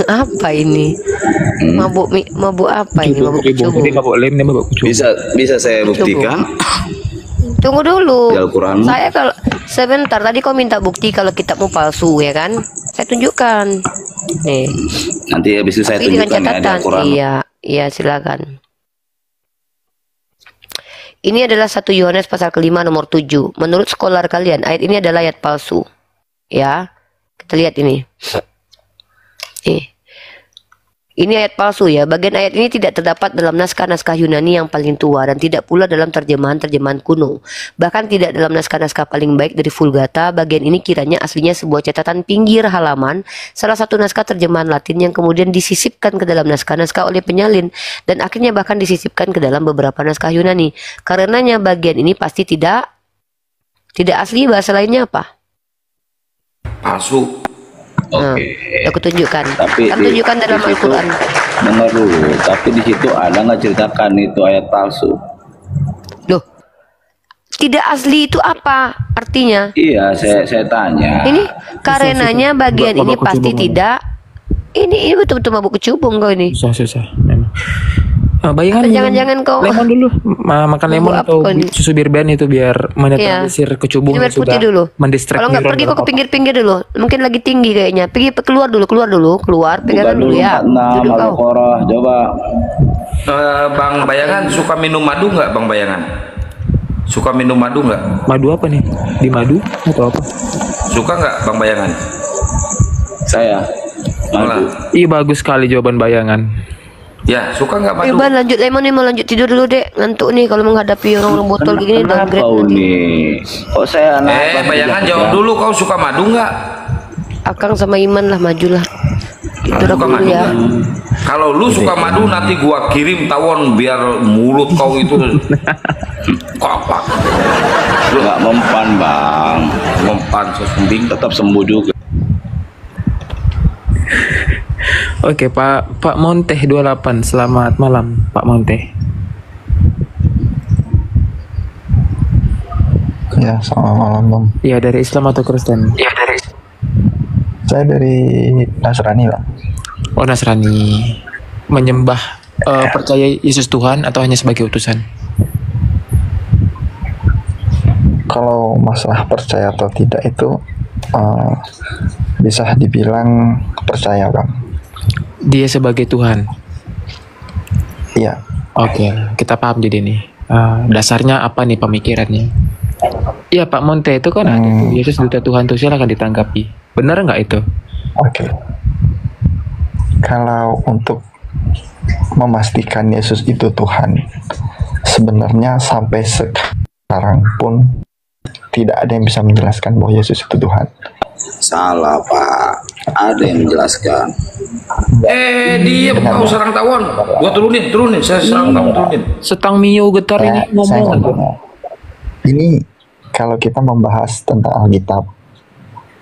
Apa ini? Mabuk apa ini? Mabuk cubu. Bisa saya buktikan? Tunggu dulu. Di Al-Quran. Saya kalau sebentar tadi kau minta bukti kalau kitabmu palsu ya kan? Saya tunjukkan. Nih. Nanti habis itu saya Tapi dengan tunjukkan ya di catatan. Al-Quran. Iya, silakan. Ini adalah 1 Yohanes pasal ke-5 nomor 7. Menurut scholar kalian, ayat ini adalah ayat palsu. Ya. Kita lihat ini. Ini ayat palsu ya. Bagian ayat ini tidak terdapat dalam naskah-naskah Yunani yang paling tua dan tidak pula dalam terjemahan-terjemahan kuno. Bahkan tidak dalam naskah-naskah paling baik dari Vulgata. Bagian ini kiranya aslinya sebuah catatan pinggir halaman, salah satu naskah terjemahan Latin yang kemudian disisipkan ke dalam naskah-naskah oleh penyalin dan akhirnya bahkan disisipkan ke dalam beberapa naskah Yunani. Karenanya bagian ini pasti tidak asli. Bahasa lainnya apa? Palsu. Nah, aku tunjukkan. Tapi Kan tunjukkan dalam di situ, Al-Quran. dengar dulu. Tapi di situ ada nggak ceritakan itu ayat palsu? Loh, tidak asli itu apa artinya? Iya, saya tanya. Ini karenanya bagian ini pasti tidak. Ini betul-betul mabuk kecubung kau ini. Susah memang. Bayangan Atau jangan-jangan kau lemon dulu, makan lemon Apa atau kau ini? susu birben itu biar menetralisir kecubung Minum yang air putih sudah dulu. mendistract Kalau nggak neuron pergi kok ke dalam pinggir-pinggir dulu. Mungkin lagi tinggi kayaknya. Pergi keluar dulu, keluar, pegangan Buka dulu dulu ya. 46 Duduk kau. Al-Baqarah, coba. Bang Bayangan suka minum madu nggak, Bang Bayangan? Suka minum madu nggak? Madu apa nih? Di madu atau apa? Suka nggak, Bang Bayangan? Saya. Madu. Iya, bagus sekali jawaban Bayangan. Ya, suka nggak madu? Ban lanjut Lemon nih, mau lanjut tidur dulu dek. Ngantuk nih kalau menghadapi orang-orang botol gini downgrade Kau nanti. nih, kok saya Bayangan jawab dulu, kau suka madu nggak? Akang sama Iman lah majulah. Itu Suka aku dulu madu ya. nggak? Kalau lu suka madu nanti gua kirim tawon biar mulut kau itu kopak. Lu nggak mempan bang, mempan sesembing tetap sembuh juga. Oke, Pak Monteh 28. Selamat malam, Pak Monteh. Ya, selamat malam Bang. Iya, dari Islam atau Kristen? Ya, saya dari Nasrani Bang. Oh, Nasrani. Menyembah percaya Yesus Tuhan atau hanya sebagai utusan? Kalau masalah percaya atau tidak itu bisa dibilang percaya Bang. Dia sebagai Tuhan. Iya. Oke, kita paham jadi nih. Dasarnya apa nih pemikirannya? Iya, Pak Monte, itu kan ada tuh, Yesus duta Tuhan tuh, silakan ditanggapi. Benar nggak itu? Oke. Kalau untuk memastikan Yesus itu Tuhan, sebenarnya sampai sekarang pun tidak ada yang bisa menjelaskan bahwa Yesus itu Tuhan. Salah Pak, ada yang menjelaskan. Diam kau serang tawon. Gua turunin, saya serang tawon turunin. Setang Mio getar ini ngomong. Ini kalau kita membahas tentang Alkitab,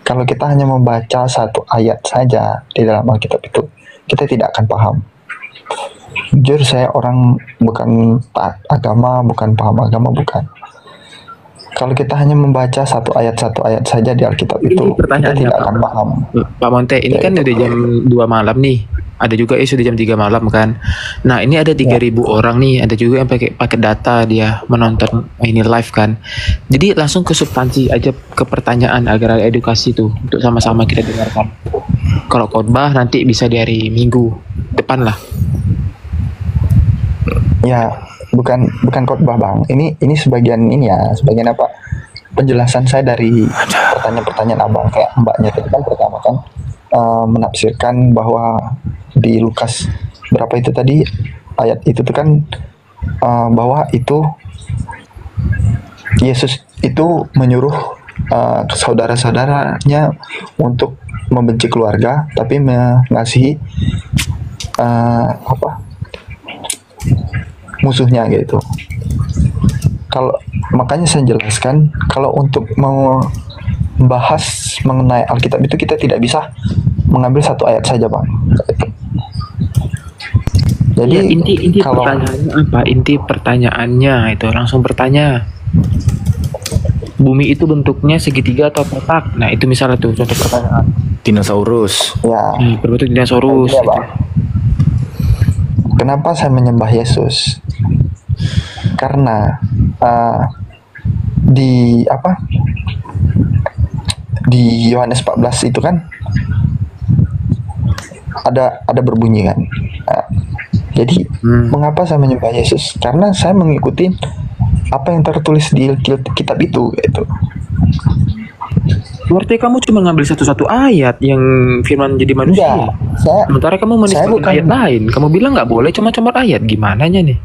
kalau kita hanya membaca satu ayat saja di dalam Alkitab itu, kita tidak akan paham. Jujur saya orang bukan taat agama, bukan paham agama, bukan. Kalau kita hanya membaca satu ayat saja di Alkitab itu, kita tidak akan paham. Pak Monte, ini kan udah jam 2 malam nih. Ada juga sudah jam 3 malam kan. Nah, ini ada 3.000 orang nih, ada juga yang pakai data dia menonton ini live kan. Jadi langsung ke substansi aja, ke pertanyaan agar ada edukasi tuh untuk sama-sama kita dengarkan. Kalau khotbah nanti bisa di hari Minggu depan lah. Ya, bukan khotbah Bang. Ini sebagian sebagian apa? Penjelasan saya dari pertanyaan-pertanyaan Abang, kayak mbaknya tadi kan pertama kan menafsirkan bahwa di Lukas berapa itu tadi ayat itu tuh kan bahwa itu Yesus itu menyuruh saudara-saudaranya untuk membenci keluarga tapi mengasihi musuhnya gitu. Kalau makanya saya jelaskan, kalau untuk membahas mengenai Alkitab itu kita tidak bisa mengambil satu ayat saja Bang. Jadi ya, inti kalau pertanyaannya apa? Inti pertanyaannya itu langsung bertanya. Bumi itu bentuknya segitiga atau kotak? Nah, itu misalnya tuh contoh pertanyaan. Dinosaurus. Ya. Berbentuk dinosaurus. Iya, Bang. Kenapa saya menyembah Yesus? Karena di Yohanes 14 itu kan ada berbunyi kan. Jadi mengapa saya menyembah Yesus? Karena saya mengikuti apa yang tertulis di kitab itu gitu. Berarti kamu cuma ngambil satu-satu ayat yang firman jadi manusia. Sementara kamu menisbatkan ayat lain. Kamu bilang nggak boleh comot-comot ayat. Gimana nih?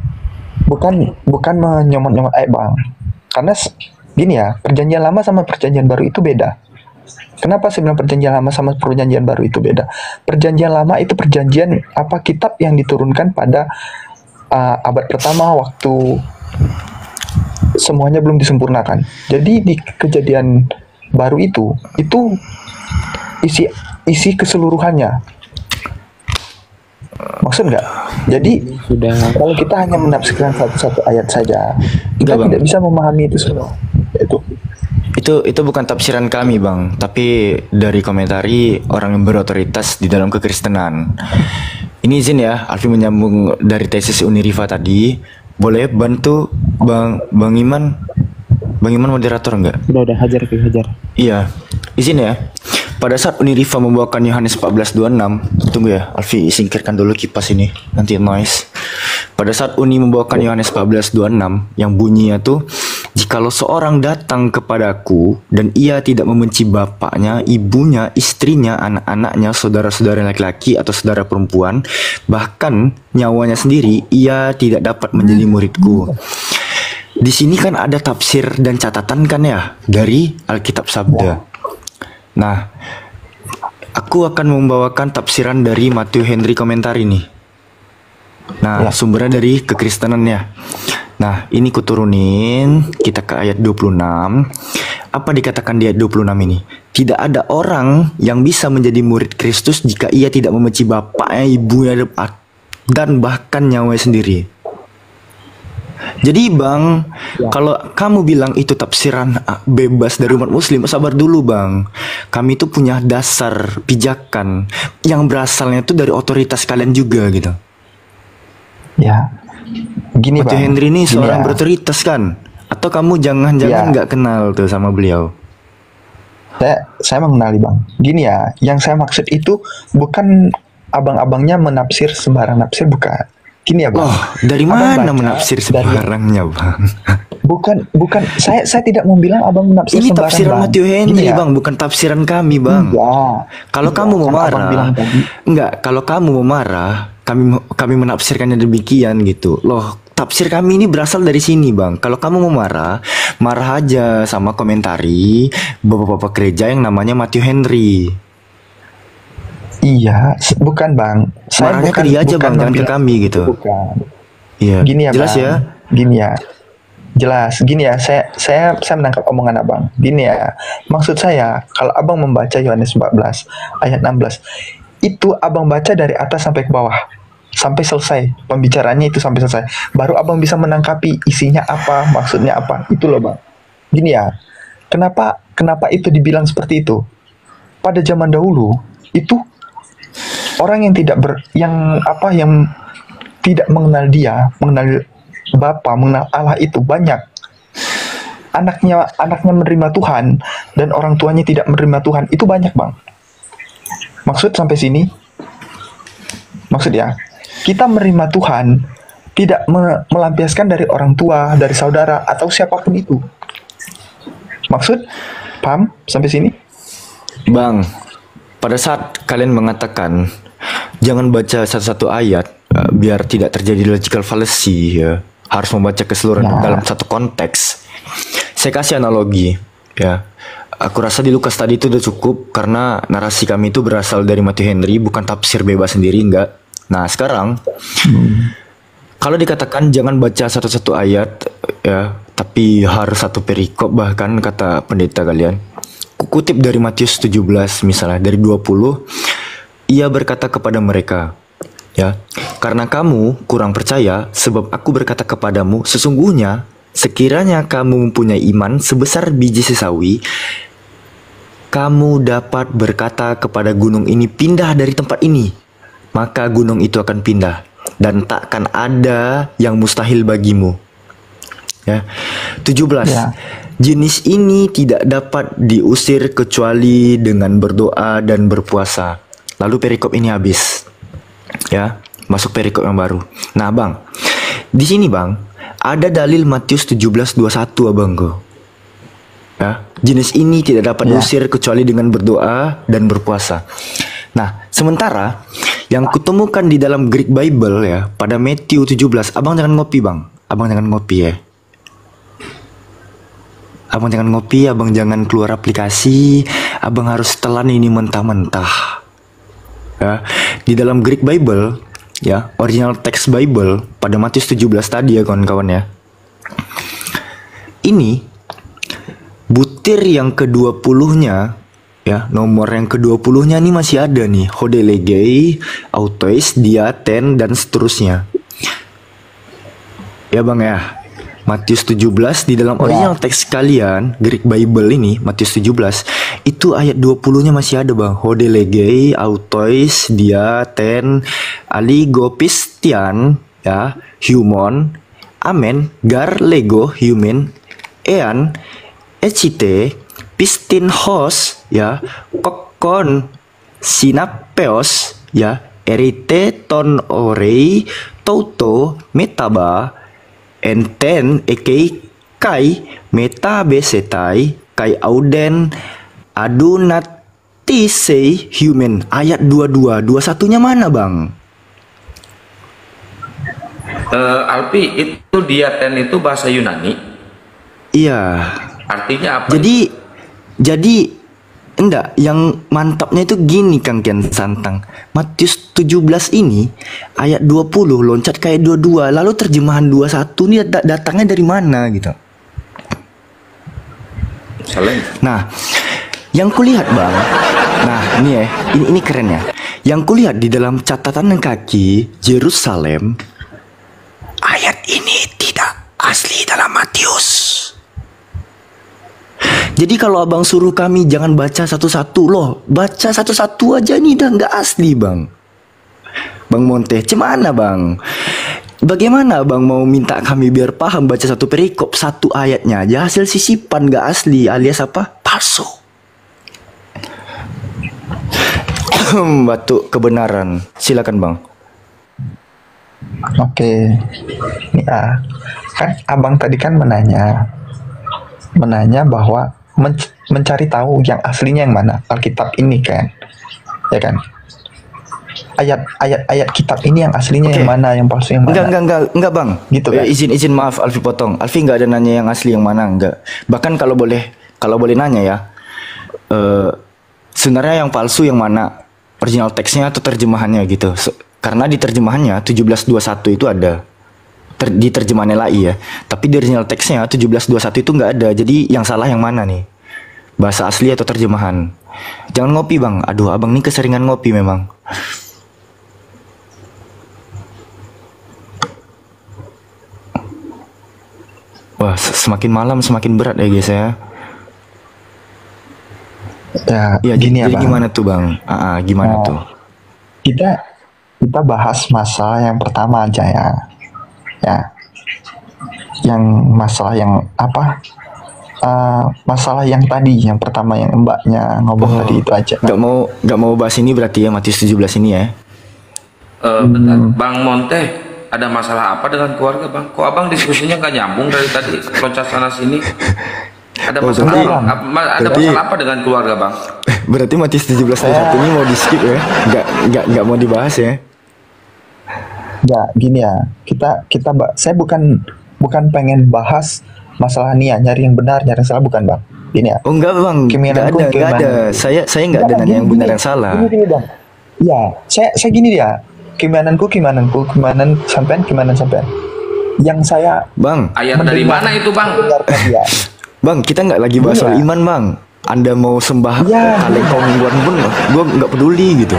Bukan menyomot-nyomot ayat Bang. Karena gini ya, perjanjian lama sama perjanjian baru itu beda. Kenapa saya bilang perjanjian lama sama perjanjian baru itu beda? Perjanjian lama itu perjanjian kitab yang diturunkan pada abad pertama waktu semuanya belum disempurnakan. Jadi di kejadian baru itu isi isi keseluruhannya. Maksud nggak? Jadi Sudah. kalau kita hanya menafsirkan satu ayat saja, kita Enggak, Bang. tidak bisa memahami itu semua. Itu bukan tafsiran kami, Bang, tapi dari komentari orang yang berotoritas di dalam kekristenan. Ini izin ya, Alfi menyambung dari tesis Uniriva tadi. Boleh bantu Bang Iman? Bang Iman moderator enggak? Udah hajar. Iya, izin ya. Pada saat Uniriva membawakan Yohanes 14:26, tunggu ya, Alfi singkirkan dulu kipas ini, nanti noise. Pada saat Uni membawakan Yohanes 14:26 yang bunyinya tuh, jikalau seorang datang kepadaku dan ia tidak membenci bapaknya, ibunya, istrinya, anak-anaknya, saudara-saudara laki-laki atau saudara perempuan, bahkan nyawanya sendiri, ia tidak dapat menjadi muridku. Di sini kan ada tafsir dan catatan kan ya dari Alkitab Sabda. Nah, aku akan membawakan tafsiran dari Matthew Henry komentar ini. Nah, sumbernya dari kekristenannya. Nah, ini kuturunin kita ke ayat 26. Apa dikatakan di ayat 26 ini? Tidak ada orang yang bisa menjadi murid Kristus jika ia tidak membenci bapaknya, ibunya, dan bahkan nyawanya sendiri. Jadi Bang, kalau kamu bilang itu tafsiran bebas dari umat muslim, sabar dulu Bang. Kami itu punya dasar pijakan yang berasalnya itu dari otoritas kalian juga gitu. Ya, gini Matthew Bang. Henry ini Gini seorang ya. berotoritas kan? Atau kamu jangan-jangan nggak kenal tuh sama beliau? Saya mengenali Bang. Gini ya, yang saya maksud itu bukan abang-abangnya menafsir sembarang nafsir, bukan. Gini ya Bang. Oh, dari Abang mana baca menafsir dari- sembarangnya Bang? Bukan. Saya tidak mau bilang abang menafsir Ini sembarang, tafsiran Bang. Matthew Henry Gini ya. Bang, bukan tafsiran kami Bang. Kalau kamu mau kan abang bilang marah, tadi. enggak. Kalau kamu mau marah, kami menafsirkannya demikian gitu. Loh, tafsir kami ini berasal dari sini Bang. Kalau kamu mau marah, marah aja sama komentari bapak-bapak gereja yang namanya Matthew Henry. Iya, bukan Bang. Marahnya ke dia aja Bang, jangan ke kami gitu. Bukan. Iya. Gini ya Jelas Bang. ya? Gini ya. Jelas. Gini ya, saya menangkap omongan Abang. Gini ya. Maksud saya, kalau Abang membaca Yohanes 14 ayat 16, itu Abang baca dari atas sampai ke bawah. Sampai selesai. Pembicaraannya itu sampai selesai. Baru Abang bisa menangkapi isinya apa, maksudnya apa. Itu loh Bang. Gini ya. Kenapa itu dibilang seperti itu? Pada zaman dahulu, itu orang yang yang tidak mengenal dia, mengenal Bapa, mengenal Allah itu banyak. Anaknya menerima Tuhan dan orang tuanya tidak menerima Tuhan itu banyak Bang. Maksud sampai sini? Maksud ya, kita menerima Tuhan tidak melampiaskan dari orang tua, dari saudara atau siapapun itu. Maksud, paham sampai sini? Bang, pada saat kalian mengatakan jangan baca satu-satu ayat biar tidak terjadi logical fallacy ya, harus membaca keseluruhan dalam satu konteks. Saya kasih analogi ya. Aku rasa di Lukas tadi itu udah cukup karena narasi kami itu berasal dari Matthew Henry, bukan tafsir bebas sendiri, enggak. Nah, sekarang kalau dikatakan jangan baca satu-satu ayat ya, tapi harus satu perikop bahkan kata pendeta kalian. Kutip dari Matius 17 misalnya dari 20, ia berkata kepada mereka, ya, karena kamu kurang percaya, sebab aku berkata kepadamu, sesungguhnya sekiranya kamu mempunyai iman sebesar biji sesawi, kamu dapat berkata kepada gunung ini, pindah dari tempat ini, maka gunung itu akan pindah, dan takkan ada yang mustahil bagimu. Ya. 17. Ya. Jenis ini tidak dapat diusir kecuali dengan berdoa dan berpuasa. Lalu perikop ini habis. Ya, masuk perikop yang baru. Nah, Bang, di sini Bang, ada dalil Matius 17:21 Abangku. Ya, jenis ini tidak dapat diusir kecuali dengan berdoa dan berpuasa. Nah, sementara yang kutemukan di dalam Greek Bible ya, pada Matthew 17, Abang jangan ngopi Bang. Abang jangan ngopi ya. Abang jangan ngopi, abang jangan keluar aplikasi, abang harus telan ini mentah-mentah. Ya, di dalam Greek Bible, ya, original text Bible pada Matius 17 tadi ya kawan-kawan ya. Ini butir yang ke-20-nya Ya, nomor yang ke-20-nya nih masih ada nih. Hodelegei, autois, diaten, dan seterusnya. Ya Bang ya. Matius 17 di dalam original teks kalian, Greek Bible ini, Matius 17, itu ayat 20-nya masih ada Bang. Hodelegei, autois, diaten, aligopistian, ya, humon, amen, gar lego, human, ean, ecite, pistin hos, ya, kokon, sinapeos, ya, erite ton orei, toto, metaba, enten ekei kai meta besetai kai auden adunatisei human. Ayat 22, 21-nya mana Bang? Alpi, itu diaten itu bahasa Yunani. Iya. Artinya apa? Jadi enggak, yang mantapnya itu gini Kang Kian Santang. Matius 17 ini ayat 20 loncat kayak 22, lalu terjemahan 21 ini datangnya dari mana gitu. Nah, yang kulihat Bang. Nah, ini ya, ini keren ya. Yang kulihat di dalam catatan kaki Yerusalem, ayat ini tidak asli dalam Matius. Jadi kalau abang suruh kami jangan baca satu-satu, loh baca satu-satu aja nih dah nggak asli Bang. Bang Monte, cemana Bang? Bagaimana Bang mau minta kami biar paham baca satu perikop satu ayatnya aja hasil sisipan nggak asli alias apa? Palsu. Batuk kebenaran, silakan Bang. Oke, ya kan abang tadi kan menanya bahwa mencari tahu yang aslinya yang mana, Alkitab ini kan, ya kan, ayat kitab ini yang aslinya yang mana, yang palsu yang mana. Enggak Bang, gitu kan. Izin maaf Alfi potong. Alfi nggak ada nanya yang asli yang mana, enggak. Bahkan kalau boleh nanya ya, sebenarnya yang palsu yang mana, original teksnya atau terjemahannya gitu. Karena di terjemahannya 1721 itu ada. Di terjemahannya LAI ya, tapi di original teksnya 1721 itu nggak ada. Jadi yang salah yang mana nih, bahasa asli atau terjemahan? Jangan ngopi Bang, aduh abang nih keseringan ngopi memang. Wah, semakin malam semakin berat ya guys ya. Ya gini ya jadi Bang. gimana tuh Bang? Gimana tuh? Kita bahas masalah yang pertama aja ya. Yang masalah yang apa? Masalah yang tadi, yang pertama yang mbaknya ngomong tadi itu aja. Nggak mau bahas ini berarti ya, Matius 17 ini ya. Bentar, Bang Monte, ada masalah apa dengan keluarga Bang? Kok abang diskusinya nggak nyambung dari tadi, loncat sana sini? Ada masalah masalah apa dengan keluarga Bang? Berarti Matius 17 ayat 1 ini mau di skip ya? Nggak mau dibahas ya? Ya gini ya, saya bukan pengen bahas masalah nih ya, nyari yang benar, nyari yang salah, bukan Bang. Gini ya. Oh enggak Bang, nggak ada. Saya nggak ada nanya yang benar yang salah. Gini Bang. Ya, saya gini dia. Kimanan sampean. Yang saya Bang, ayat dari mana itu Bang? Bang, kita nggak lagi bahas soal iman Bang. Anda mau sembah kalian kaum mingguan pun, gue nggak peduli gitu.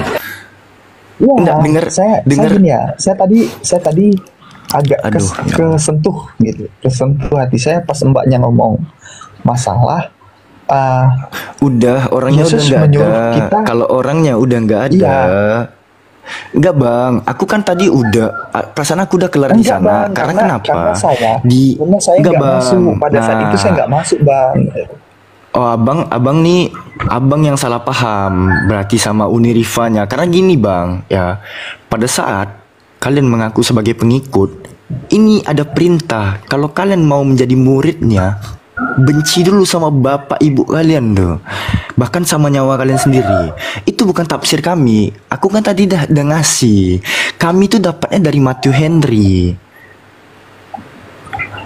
Ya, saya tadi agak kesentuh gitu, kesentuh hati saya pas mbaknya ngomong masalah. Udah orangnya Yesus udah nggak ada. kita. Kalau orangnya udah nggak ada. Enggak Bang, aku kan tadi udah perasaan aku udah kelar di sana. Bang, karena kenapa? Karena saya nggak masuk pada saat itu, saya nggak masuk Bang. Oh abang nih, abang yang salah paham berarti sama Unirifanya. Karena gini Bang, ya pada saat kalian mengaku sebagai pengikut, ini ada perintah kalau kalian mau menjadi muridnya, benci dulu sama bapak ibu kalian tuh, bahkan sama nyawa kalian sendiri. Itu bukan tafsir kami. Aku kan tadi udah ngasih. Kami tuh dapatnya dari Matthew Henry.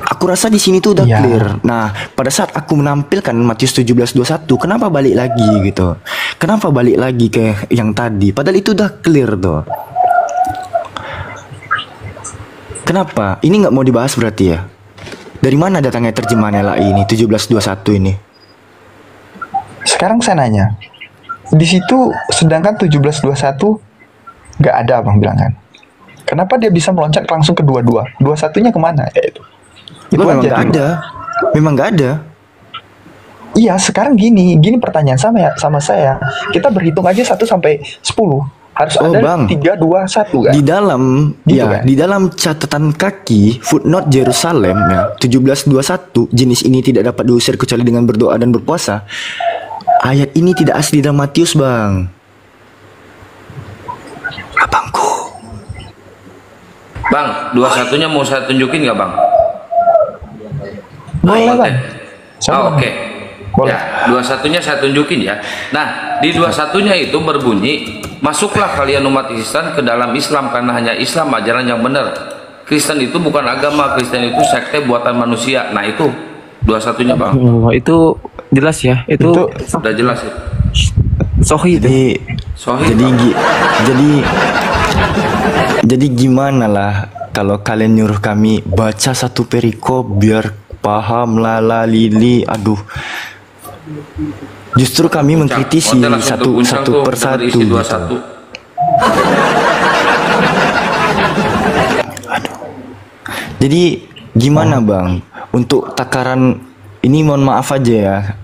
Aku rasa di sini tuh udah clear. Nah, pada saat aku menampilkan Matius 17:21, kenapa balik lagi gitu? Kenapa balik lagi ke yang tadi? Padahal itu udah clear tuh. Kenapa? Ini nggak mau dibahas berarti ya? Dari mana datangnya terjemahan LAI ini 17:21 ini? Sekarang saya nanya, Di situ sedangkan 17:21 nggak ada abang bilang kan. Kenapa dia bisa meloncat langsung ke 22? 21-nya kemana? Ya itu. Loh, memang aja nggak dulu. ada. Memang nggak ada. Iya, sekarang gini pertanyaan sama saya. Kita berhitung aja 1 sampai 10. Harus Oh, ada Bang. 3, 2, 1 kan? Di dalam Gitu ya, kan? di dalam catatan kaki footnote Yerusalem ya 17:21 jenis ini tidak dapat diusir kecuali dengan berdoa dan berpuasa. Ayat ini tidak asli dalam Matius, Bang. Abangku. Bang, 21-nya mau saya tunjukin nggak bang? Boleh, Bang. Oh, oke. Ya, 21-nya saya tunjukin ya. Nah, di 21-nya itu berbunyi, masuklah kalian umat Kristen ke dalam Islam karena hanya Islam ajaran yang benar. Kristen itu bukan agama, Kristen itu sekte buatan manusia. Nah, itu 21-nya bang. Oh, itu jelas ya. Itu Sudah jelas ya. Sohi. Jadi gimana lah kalau kalian nyuruh kami baca satu perikop biar paham lala lili, aduh. Justru kami mengkritisi Monte langsung satu terguncang tuh, per dengar satu isi gitu. 21. Jadi gimana bang untuk takaran ini, mohon maaf aja ya,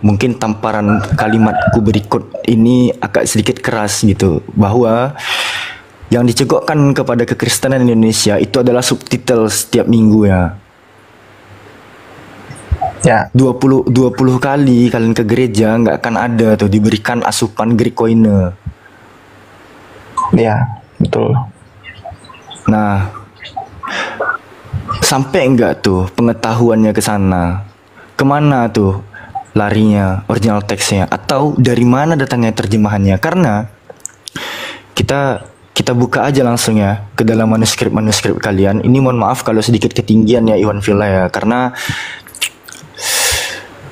mungkin tamparan kalimatku berikut ini agak sedikit keras gitu, bahwa yang dicegokkan kepada kekristenan Indonesia itu adalah subtitle setiap minggu ya. Ya. 20 kali kalian ke gereja nggak akan ada tuh diberikan asupan Greek-koine. Ya, betul. Nah, sampai enggak tuh pengetahuannya ke sana? Kemana tuh larinya original teksnya? Atau dari mana datangnya terjemahannya? Karena kita buka aja langsung ya ke dalam manuskrip kalian. Ini mohon maaf kalau sedikit ketinggian ya Iwan Villa ya, karena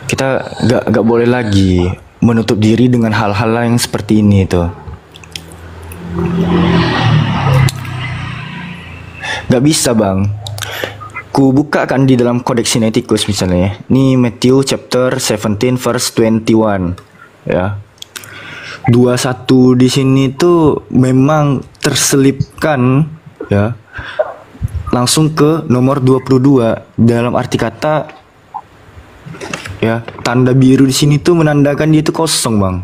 kita nggak boleh lagi menutup diri dengan hal-hal yang seperti ini tuh. Nggak bisa bang. Ku buka kan di dalam Codex Sinaiticus misalnya. Ini Matthew chapter 17 verse 21 ya. 21 di sini tuh memang terselipkan ya langsung ke nomor 22 dalam arti kata ya, tanda biru di sini tuh menandakan dia itu kosong bang.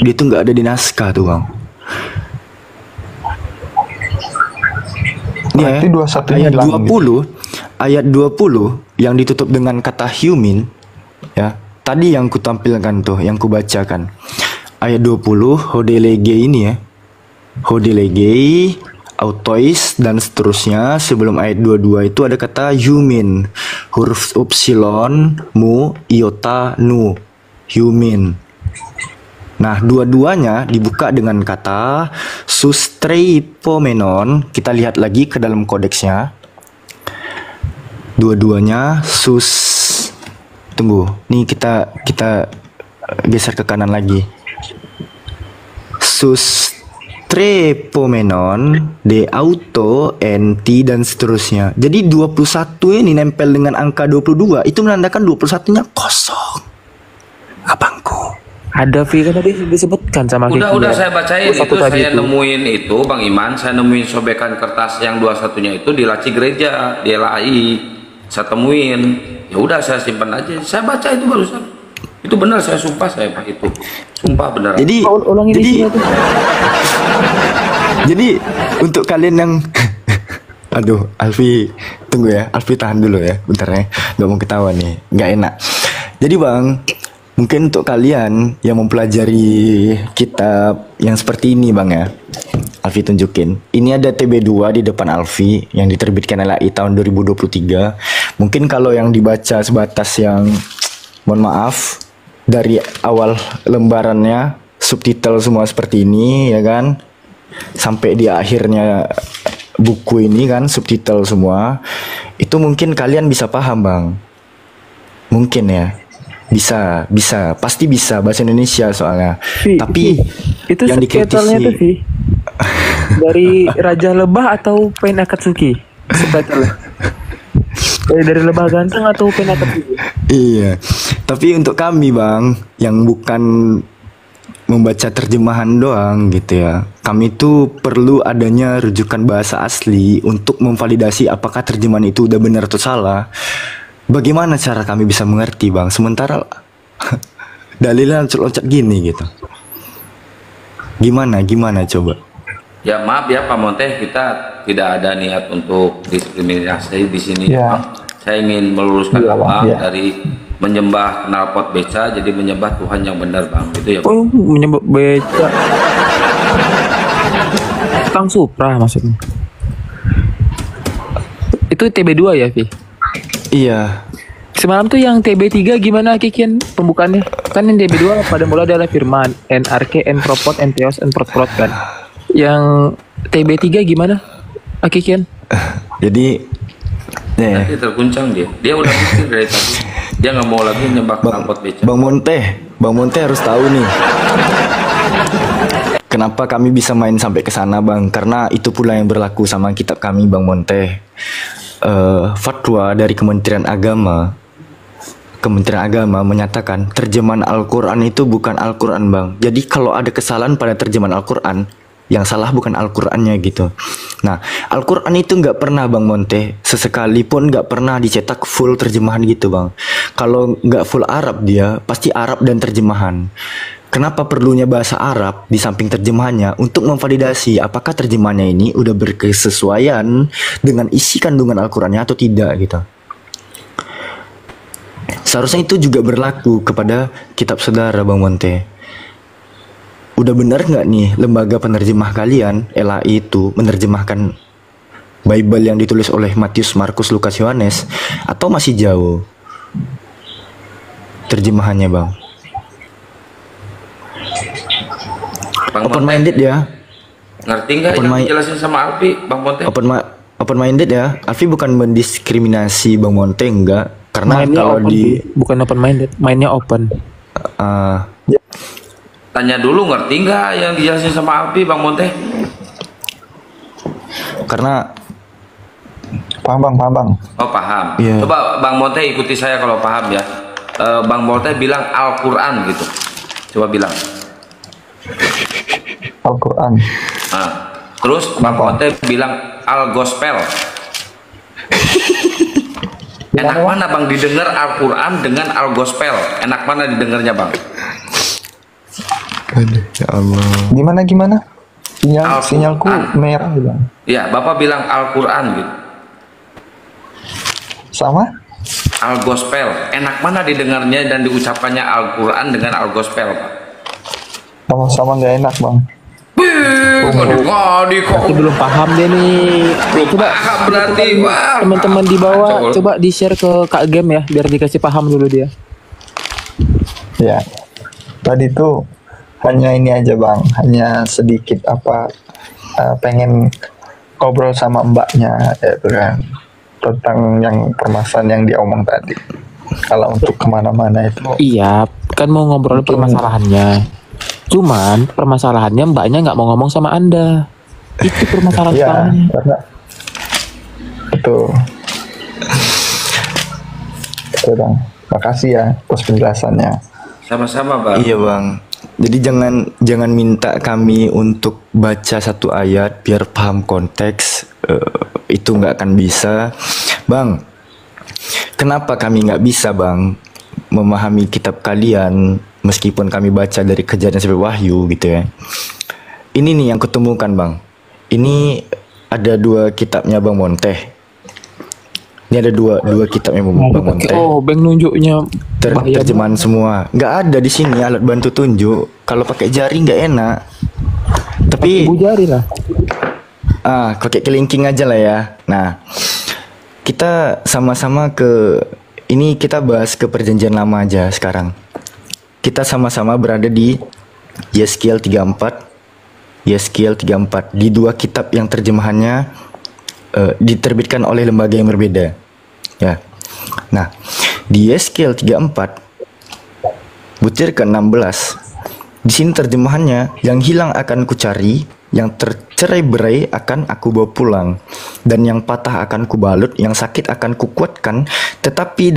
Dia tuh nggak ada di naskah tuh bang. Ini ya, ayat 20 yang ditutup dengan kata humin ya. Tadi yang ku tampilkan tuh, yang ku bacakan. Ayat 20 hodelege ini ya. Hodelege, autois dan seterusnya. Sebelum ayat 22 itu ada kata humin, huruf upsilon, mu, iota, nu, humin. Nah, dua-duanya dibuka dengan kata sustreipomenon. Kita lihat lagi ke dalam kodeksnya. Dua-duanya tunggu. Nih kita geser ke kanan lagi. Sustreipomenon, de auto, nt dan seterusnya. Jadi 21 ini nempel dengan angka 22, itu menandakan 21-nya kosong. Abangku. Ada kan tadi disebutkan sama Udah saya bacain itu, saya itu. nemuin itu Bang Iman, saya nemuin sobekan kertas yang 21-nya itu di laci gereja, di LAI. Saya temuin. Ya udah saya simpan aja. Saya baca itu barusan. Itu benar, saya sumpah saya Pak itu. Sumpah benar. Jadi jadi untuk kalian yang aduh, Alfi tunggu ya. Alfi tahan dulu ya. Bentar ya. Gak mau ketawa nih. Gak enak. Jadi Bang, mungkin untuk kalian yang mempelajari kitab yang seperti ini Bang ya, Alfi tunjukin. Ini ada TB2 di depan Alfi yang diterbitkan LAI tahun 2023. Mungkin kalau yang dibaca sebatas yang mohon maaf dari awal lembarannya subtitle semua seperti ini ya kan, sampai di akhirnya buku ini kan subtitle semua, itu mungkin kalian bisa paham Bang. Mungkin ya. Bisa, pasti bisa bahasa Indonesia soalnya. Tapi itu yang subtitlenya tuh dikritisi dari Raja Lebah atau Pain Akatsuki? Subtitle dari Lebah Ganteng atau Pain Akatsuki? iya. Tapi untuk kami bang, yang bukan membaca terjemahan doang gitu ya, kami tuh perlu adanya rujukan bahasa asli untuk memvalidasi apakah terjemahan itu udah benar atau salah. Bagaimana cara kami bisa mengerti bang? Sementara dalilnya loncat-loncat gini gitu. Gimana coba? Ya maaf ya Pak Monteh, kita tidak ada niat untuk diskriminasi di sini. Ya. Saya ingin meluruskan Iya, Bang. Abang Ya. dari menyembah knalpot beca jadi menyembah Tuhan yang benar Bang. Itu ya Bang. Oh, menyebut beca. Kang Supra maksudnya. Itu TB2 ya, Vi? Iya. Semalam tuh yang TB3 gimana Kikian pembukaannya? Kan yang TB2 pada mulai adalah firman, NRK, N-propot, N-theos, N-prot kan. Yang TB3 gimana Kikian? Jadi Nanti terguncang dia. Dia udah mikir dari tadi. Dia nggak mau lagi nyembah knalpot beca. Bang Monte harus tahu nih. Kenapa kami bisa main sampai ke sana bang? Karena itu pula yang berlaku sama kitab kami Bang Monte. Fatwa dari Kementerian Agama menyatakan terjemahan Al-Quran itu bukan Al-Quran bang. Jadi kalau ada kesalahan pada terjemahan Al-Quran, yang salah bukan Al-Qurannya gitu. Nah, Al-Quran itu nggak pernah Bang Monte, sesekali pun nggak pernah dicetak full terjemahan gitu Bang. Kalau nggak full Arab dia, pasti Arab dan terjemahan. Kenapa perlunya bahasa Arab di samping terjemahannya? Untuk memvalidasi apakah terjemahannya ini udah berkesesuaian dengan isi kandungan Al-Qurannya atau tidak gitu. Seharusnya itu juga berlaku kepada kitab saudara Bang Monte. Udah benar nggak nih lembaga penerjemah kalian LAI itu menerjemahkan Bible yang ditulis oleh Matius, Markus, Lukas, Yohanes, atau masih jauh terjemahannya bang? Open minded ya. Ngerti nggak yang dijelasin sama Alfi Bang Monte? Open minded ya. Alfi bukan mendiskriminasi Bang Monte enggak, karena Mainnya kalau open, bukan open minded, mainnya open. Tanya dulu ngerti nggak yang dijelasin sama Alfi Bang Monte? Karena paham bang. Oh paham. Iya. Coba Bang Monte ikuti saya kalau paham ya. Bang Monte bilang Al-Quran gitu. Coba bilang. Al-Quran. Nah, terus Bang Monte bilang Al-Gospel. Enak mana Bang didengar Al-Quran dengan Al-Gospel? Enak mana didengarnya Bang? Aduh, ya Allah. Gimana? Sinyalku merah bang. Iya, Bapak bilang Al-Quran gitu. Sama? Al-Gospel. Enak mana didengarnya dan diucapkannya Al-Quran dengan Al-Gospel Pak? Sama-sama nggak enak bang. Aku belum paham deh nih. Coba berarti teman-teman di bawah coba di share ke Kak Game ya biar dikasih paham dulu dia. Ya, tadi tuh hanya ini aja bang, hanya sedikit pengen ngobrol sama mbaknya yaitu kan tentang yang permasalahan yang dia omong tadi. Kalau untuk kemana-mana itu. Iya, kan mau ngobrol permasalahannya. Cuman permasalahannya mbaknya nggak mau ngomong sama Anda. Itu permasalahan Iya, utamanya. karena betul. Oke bang, makasih ya atas penjelasannya. Sama-sama Bang. Iya bang. Jadi jangan minta kami untuk baca satu ayat biar paham konteks. Itu nggak akan bisa, bang. Kenapa kami nggak bisa bang memahami kitab kalian meskipun kami baca dari Kejadian sampai Wahyu gitu ya? Ini nih yang kutemukan bang. Ini ada dua kitabnya Bang Monte. Ini ada dua kitabnya Bang Monte. Oh, Bang nunjuknya terjemahan semua. Nggak ada di sini alat bantu tunjuk. Kalau pakai jari nggak enak. Tapi jari lah. Pakai kelingking aja lah ya. Nah, kita sama-sama ke ini kita bahas ke perjanjian lama aja sekarang. Kita sama-sama berada di Yeskiel 34. Yeskiel 34 di dua kitab yang terjemahannya diterbitkan oleh lembaga yang berbeda. Ya. Nah, di Yeskiel 34 butir ke-16 Di sini terjemahannya, yang hilang akan kucari, yang tercerai-berai akan aku bawa pulang, dan yang patah akan kubalut, yang sakit akan kukuatkan, tetapi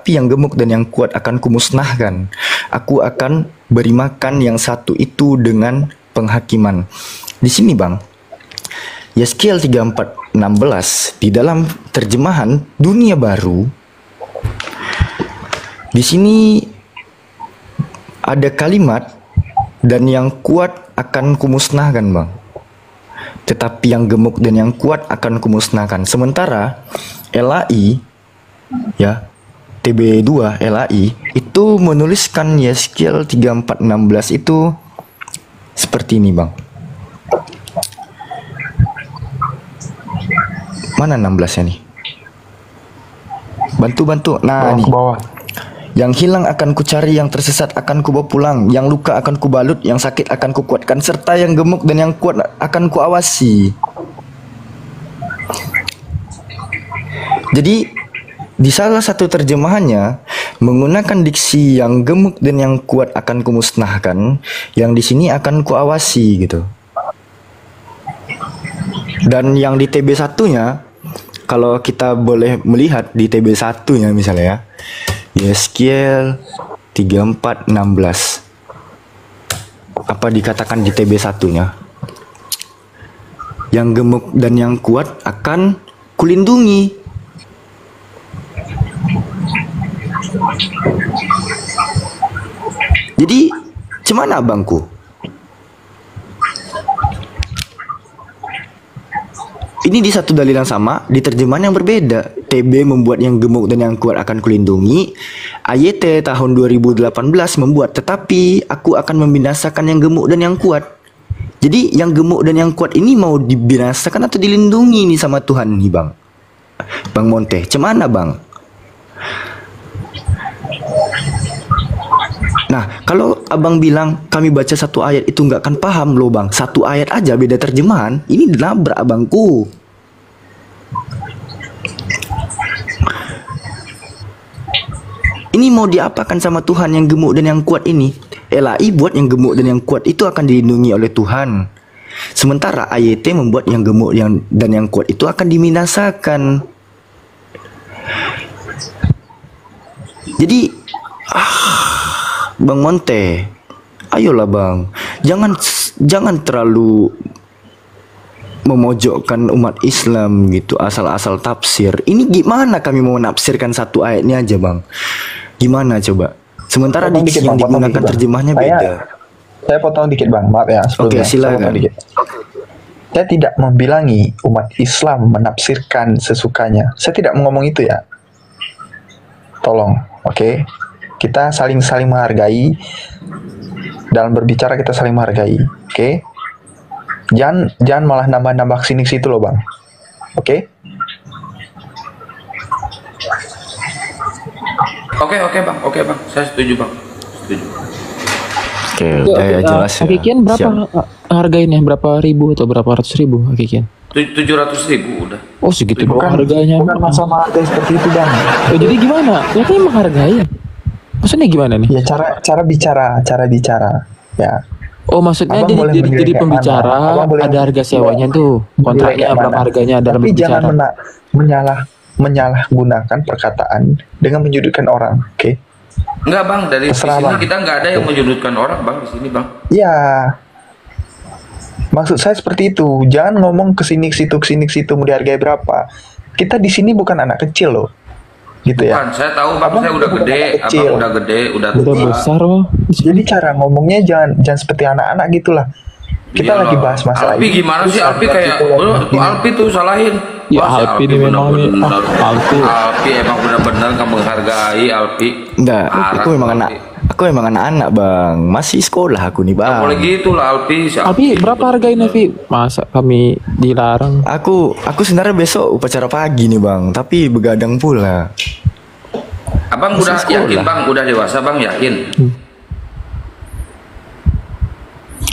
yang gemuk dan yang kuat akan kumusnahkan. Aku akan beri makan yang satu itu dengan penghakiman. Di sini Bang, Yeskiel 34:16 di dalam terjemahan Dunia Baru, di sini ada kalimat dan yang kuat akan kumusnahkan Bang, tetapi yang gemuk dan yang kuat akan kumusnahkan. Sementara LAI ya, TB2 LAI itu menuliskan Yeskiel 34:16 itu seperti ini Bang. Mana 16-nya nih? Bantu. Nah, nih. Yang hilang akan kucari, yang tersesat akan kubawa pulang, yang luka akan kubalut, yang sakit akan kukuatkan, serta yang gemuk dan yang kuat akan kuawasi. Jadi di salah satu terjemahannya menggunakan diksi yang gemuk dan yang kuat akan kumusnahkan, yang di sini akan kuawasi gitu. Dan yang di TB1-nya, kalau kita boleh melihat di TB1-nya misalnya ya, Yeskiel 34:16. Apa dikatakan di TB1-nya? Yang gemuk dan yang kuat akan kulindungi. Jadi, cemana abangku? Ini di satu dalil yang sama, di terjemahan yang berbeda. TB membuat yang gemuk dan yang kuat akan kulindungi. AYT tahun 2018 membuat, tetapi aku akan membinasakan yang gemuk dan yang kuat. Jadi yang gemuk dan yang kuat ini mau dibinasakan atau dilindungi nih sama Tuhan nih Bang? Bang Monte, cemana Bang? Nah, kalau abang bilang kami baca satu ayat itu nggak akan paham loh Bang. Satu ayat aja beda terjemahan, ini nabrak abangku. Ini mau diapakan sama Tuhan yang gemuk dan yang kuat ini? LAI buat yang gemuk dan yang kuat itu akan dilindungi oleh Tuhan. Sementara AYT membuat yang gemuk dan yang kuat itu akan diminasakan. Jadi, Bang Monte, ayolah Bang, jangan terlalu memojokkan umat Islam gitu, asal-asal tafsir. Ini gimana kami mau menafsirkan satu ayatnya aja Bang? Gimana coba? Sementara diksi yang digunakan terjemahnya beda. Saya potong dikit Bang, maaf ya sebelumnya. Oke, silakan. Saya tidak membilangi umat Islam menafsirkan sesukanya. Saya tidak ngomong itu ya. Tolong, oke? Kita saling menghargai. Dalam berbicara kita saling menghargai, oke? Jangan malah nambah sini situ loh Bang. Oke? Oke bang, saya setuju bang, setuju. Oke, udah ya jelas ya. Hakikian berapa harganya? Berapa ribu atau berapa ratus ribu hakikian? 700.000 udah. Oh segitu doang harganya. Bukan masalah harga seperti itu Bang. Oh, jadi gimana? Ternyata emang harganya. Maksudnya gimana nih? Ya cara bicara ya. Oh maksudnya jadi pembicara ada harga sewanya tuh, kontraknya berapa harganya dalam berbicara. Tapi jangan menyalahgunakan perkataan dengan menyudutkan orang, oke? Enggak bang, dari sini kita nggak ada yang menyudutkan orang bang di sini bang. Ya, maksud saya seperti itu. Jangan ngomong kesini situ mau dihargai berapa. Kita di sini bukan anak kecil loh, gitu ya. Bukan, saya tahu bang, saya udah gede, abang udah gede, udah tua. Udah besar loh. Jadi cara ngomongnya jangan seperti anak-anak gitulah. Kita lagi bahas masalah Alpi gimana sih? Alpi kayak Alpi tuh salahin. Ya Alpi ini memang Alpi emang benar-benar nggak menghargai Alpi. Enggak, aku emang anak-anak Bang. Masih sekolah aku nih Bang. Boleh gitu lah Alpi. Alpi berapa harganya Alpi? Masa kami dilarang? Aku sebenarnya besok upacara pagi nih Bang, tapi begadang pula. Abang udah yakin Bang, udah dewasa Bang, yakin?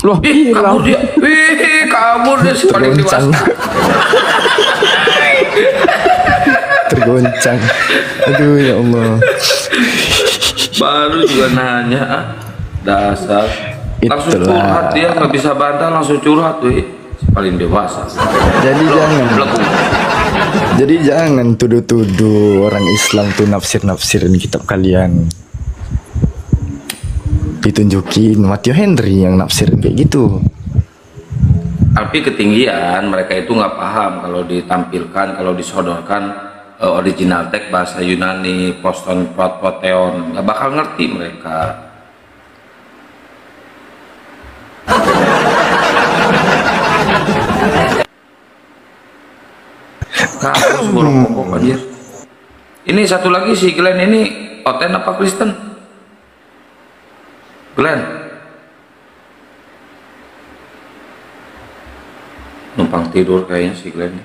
Loh, kabur dia. Kabur dia si paling dewasa. Tergoncang. Aduh ya Allah. Baru juga nanya. Dasar. Langsung Itulah. curhat dia, nggak bisa bantah langsung curhat tuh. Paling dewasa. Jadi jangan tuduh-tuduh orang Islam tuh nafsir-nafsirin kitab kalian. Ditunjukin Matthew Henry yang nafsirin kayak gitu. Tapi ketinggian mereka itu nggak paham kalau ditampilkan, kalau disodorkan original teks bahasa Yunani, poston proteon, nggak bakal ngerti mereka. Kasus burung pokok anjir. Ini satu lagi si Glenn ini Oten apa Kristen? Glenn numpang tidur kayaknya si Glenn.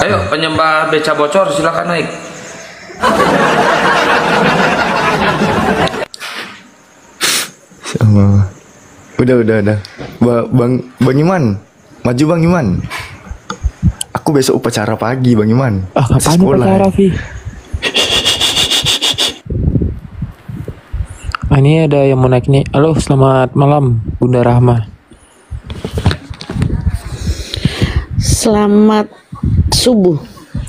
Ayo penyembah beca bocor silakan naik. Sama. Udah. Bang Iman, maju Bang Iman. Aku besok upacara pagi Bang Iman. Kapan upacara, Vi? Ini ada yang mau naik nih. Halo, selamat malam Bunda Rahma. Selamat subuh.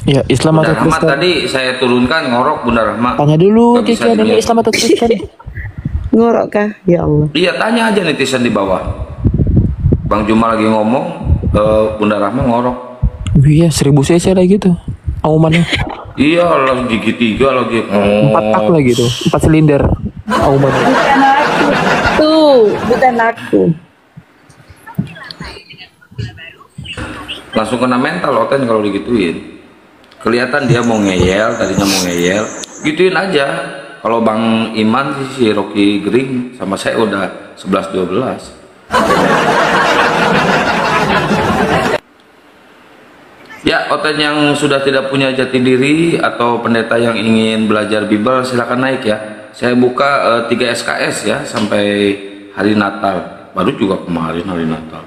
Ya, Islam Bunda atau Rahma Kristen? tadi saya turunkan ngorok Bunda Rahma. Tanya dulu, Nggak bisa Cici, ini dilihat. Islam atau Kristen? Ngorok kah? Ya Allah. Iya, tanya aja netizen di bawah. Bang Juma lagi ngomong, Bunda Rahma ngorok. Iya, 1000 cc lagi gitu. Aumannya. Iya, lagi gigi 3 lagi. 4 tak lagi tuh, 4 silinder. Auman. Bukan aku. Tuh, bukan aku. Langsung kena mental Oten kalau digituin. Kelihatan dia mau ngeyel, tadinya mau ngeyel. Gituin aja. Kalau Bang Iman sih si Rocky Gering sama saya udah 11-12. Ya, Oten yang sudah tidak punya jati diri atau pendeta yang ingin belajar Bible silakan naik ya. Saya buka 3 SKS ya sampai hari Natal. Baru juga kemarin hari Natal.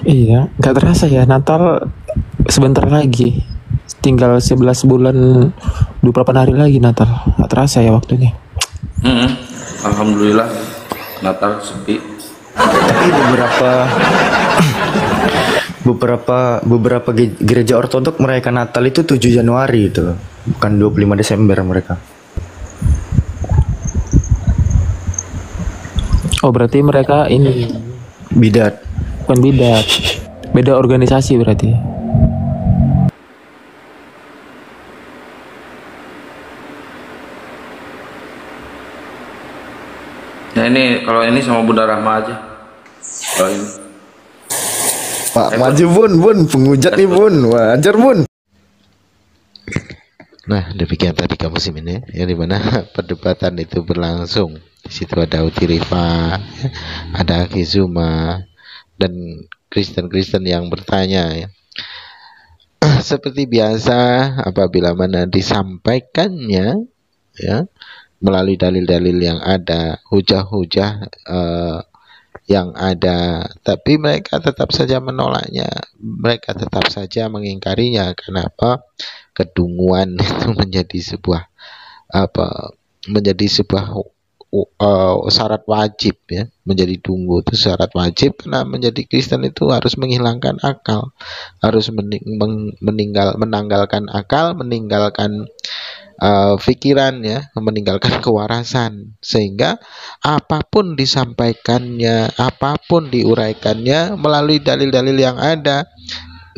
Iya, nggak terasa ya, Natal sebentar lagi. Tinggal 11 bulan 28 hari lagi Natal. Nggak terasa ya waktunya. Alhamdulillah Natal sepi. Tapi beberapa gereja ortodok merayakan Natal itu 7 Januari itu, bukan 25 Desember mereka. Oh, berarti mereka ini bidat. Bukan bidat. Beda organisasi berarti. Nah ini kalau ini sama Bunda Rahma aja. Kalau ini. Pak maju Bun, penghujat nih Bun, wajar Bun. Nah, demikian tadi kamus ini ya, di mana perdebatan itu berlangsung. Di situ ada Uti Rifa, ada Aki Zuma, dan Kristen-Kristen yang bertanya ya. Seperti biasa apabila mana disampaikannya ya melalui dalil-dalil yang ada, hujah-hujah yang ada, tapi mereka tetap saja menolaknya, mereka tetap saja mengingkarinya. Kenapa? Kedunguan itu menjadi sebuah syarat wajib ya. Menjadi dungu itu syarat wajib, karena menjadi Kristen itu harus menghilangkan akal, harus menanggalkan akal, meninggalkan pikiran ya, meninggalkan kewarasan, sehingga apapun disampaikannya, apapun diuraikannya melalui dalil-dalil yang ada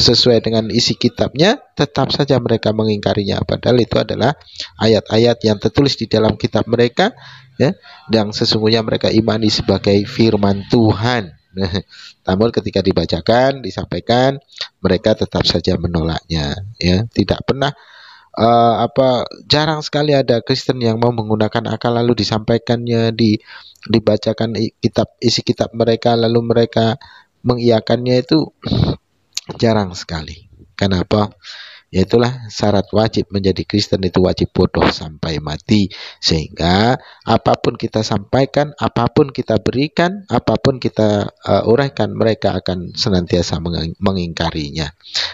sesuai dengan isi kitabnya, tetap saja mereka mengingkarinya, padahal itu adalah ayat-ayat yang tertulis di dalam kitab mereka ya, yang sesungguhnya mereka imani sebagai firman Tuhan. Namun ketika dibacakan, disampaikan, mereka tetap saja menolaknya ya. Tidak pernah jarang sekali ada Kristen yang mau menggunakan akal lalu disampaikannya, dibacakan isi kitab mereka lalu mereka mengiyakannya, itu jarang sekali. Kenapa? Yaitulah syarat wajib menjadi Kristen, itu wajib bodoh sampai mati. Sehingga apapun kita sampaikan, apapun kita berikan, apapun kita uraikan, mereka akan senantiasa mengingkarinya.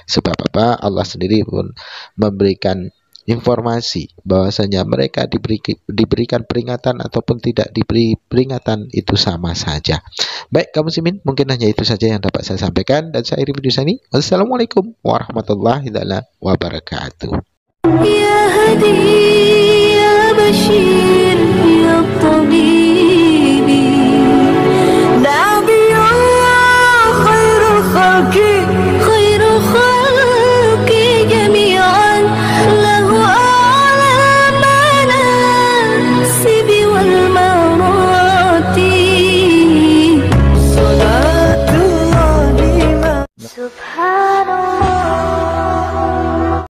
Sebab apa? Allah sendiri pun memberikan informasi bahwasanya mereka diberikan peringatan ataupun tidak diberi peringatan itu sama saja. Baik kaum muslimin, mungkin hanya itu saja yang dapat saya sampaikan, dan saya akhiri video ini. Wassalamualaikum warahmatullahi wabarakatuh. Ya Hadi ya Bashir ya Tabibi, Nabi Allah khairul khalqi jami'an, lahu a'la manasibi wal marati, salatullahi ma subhanallah.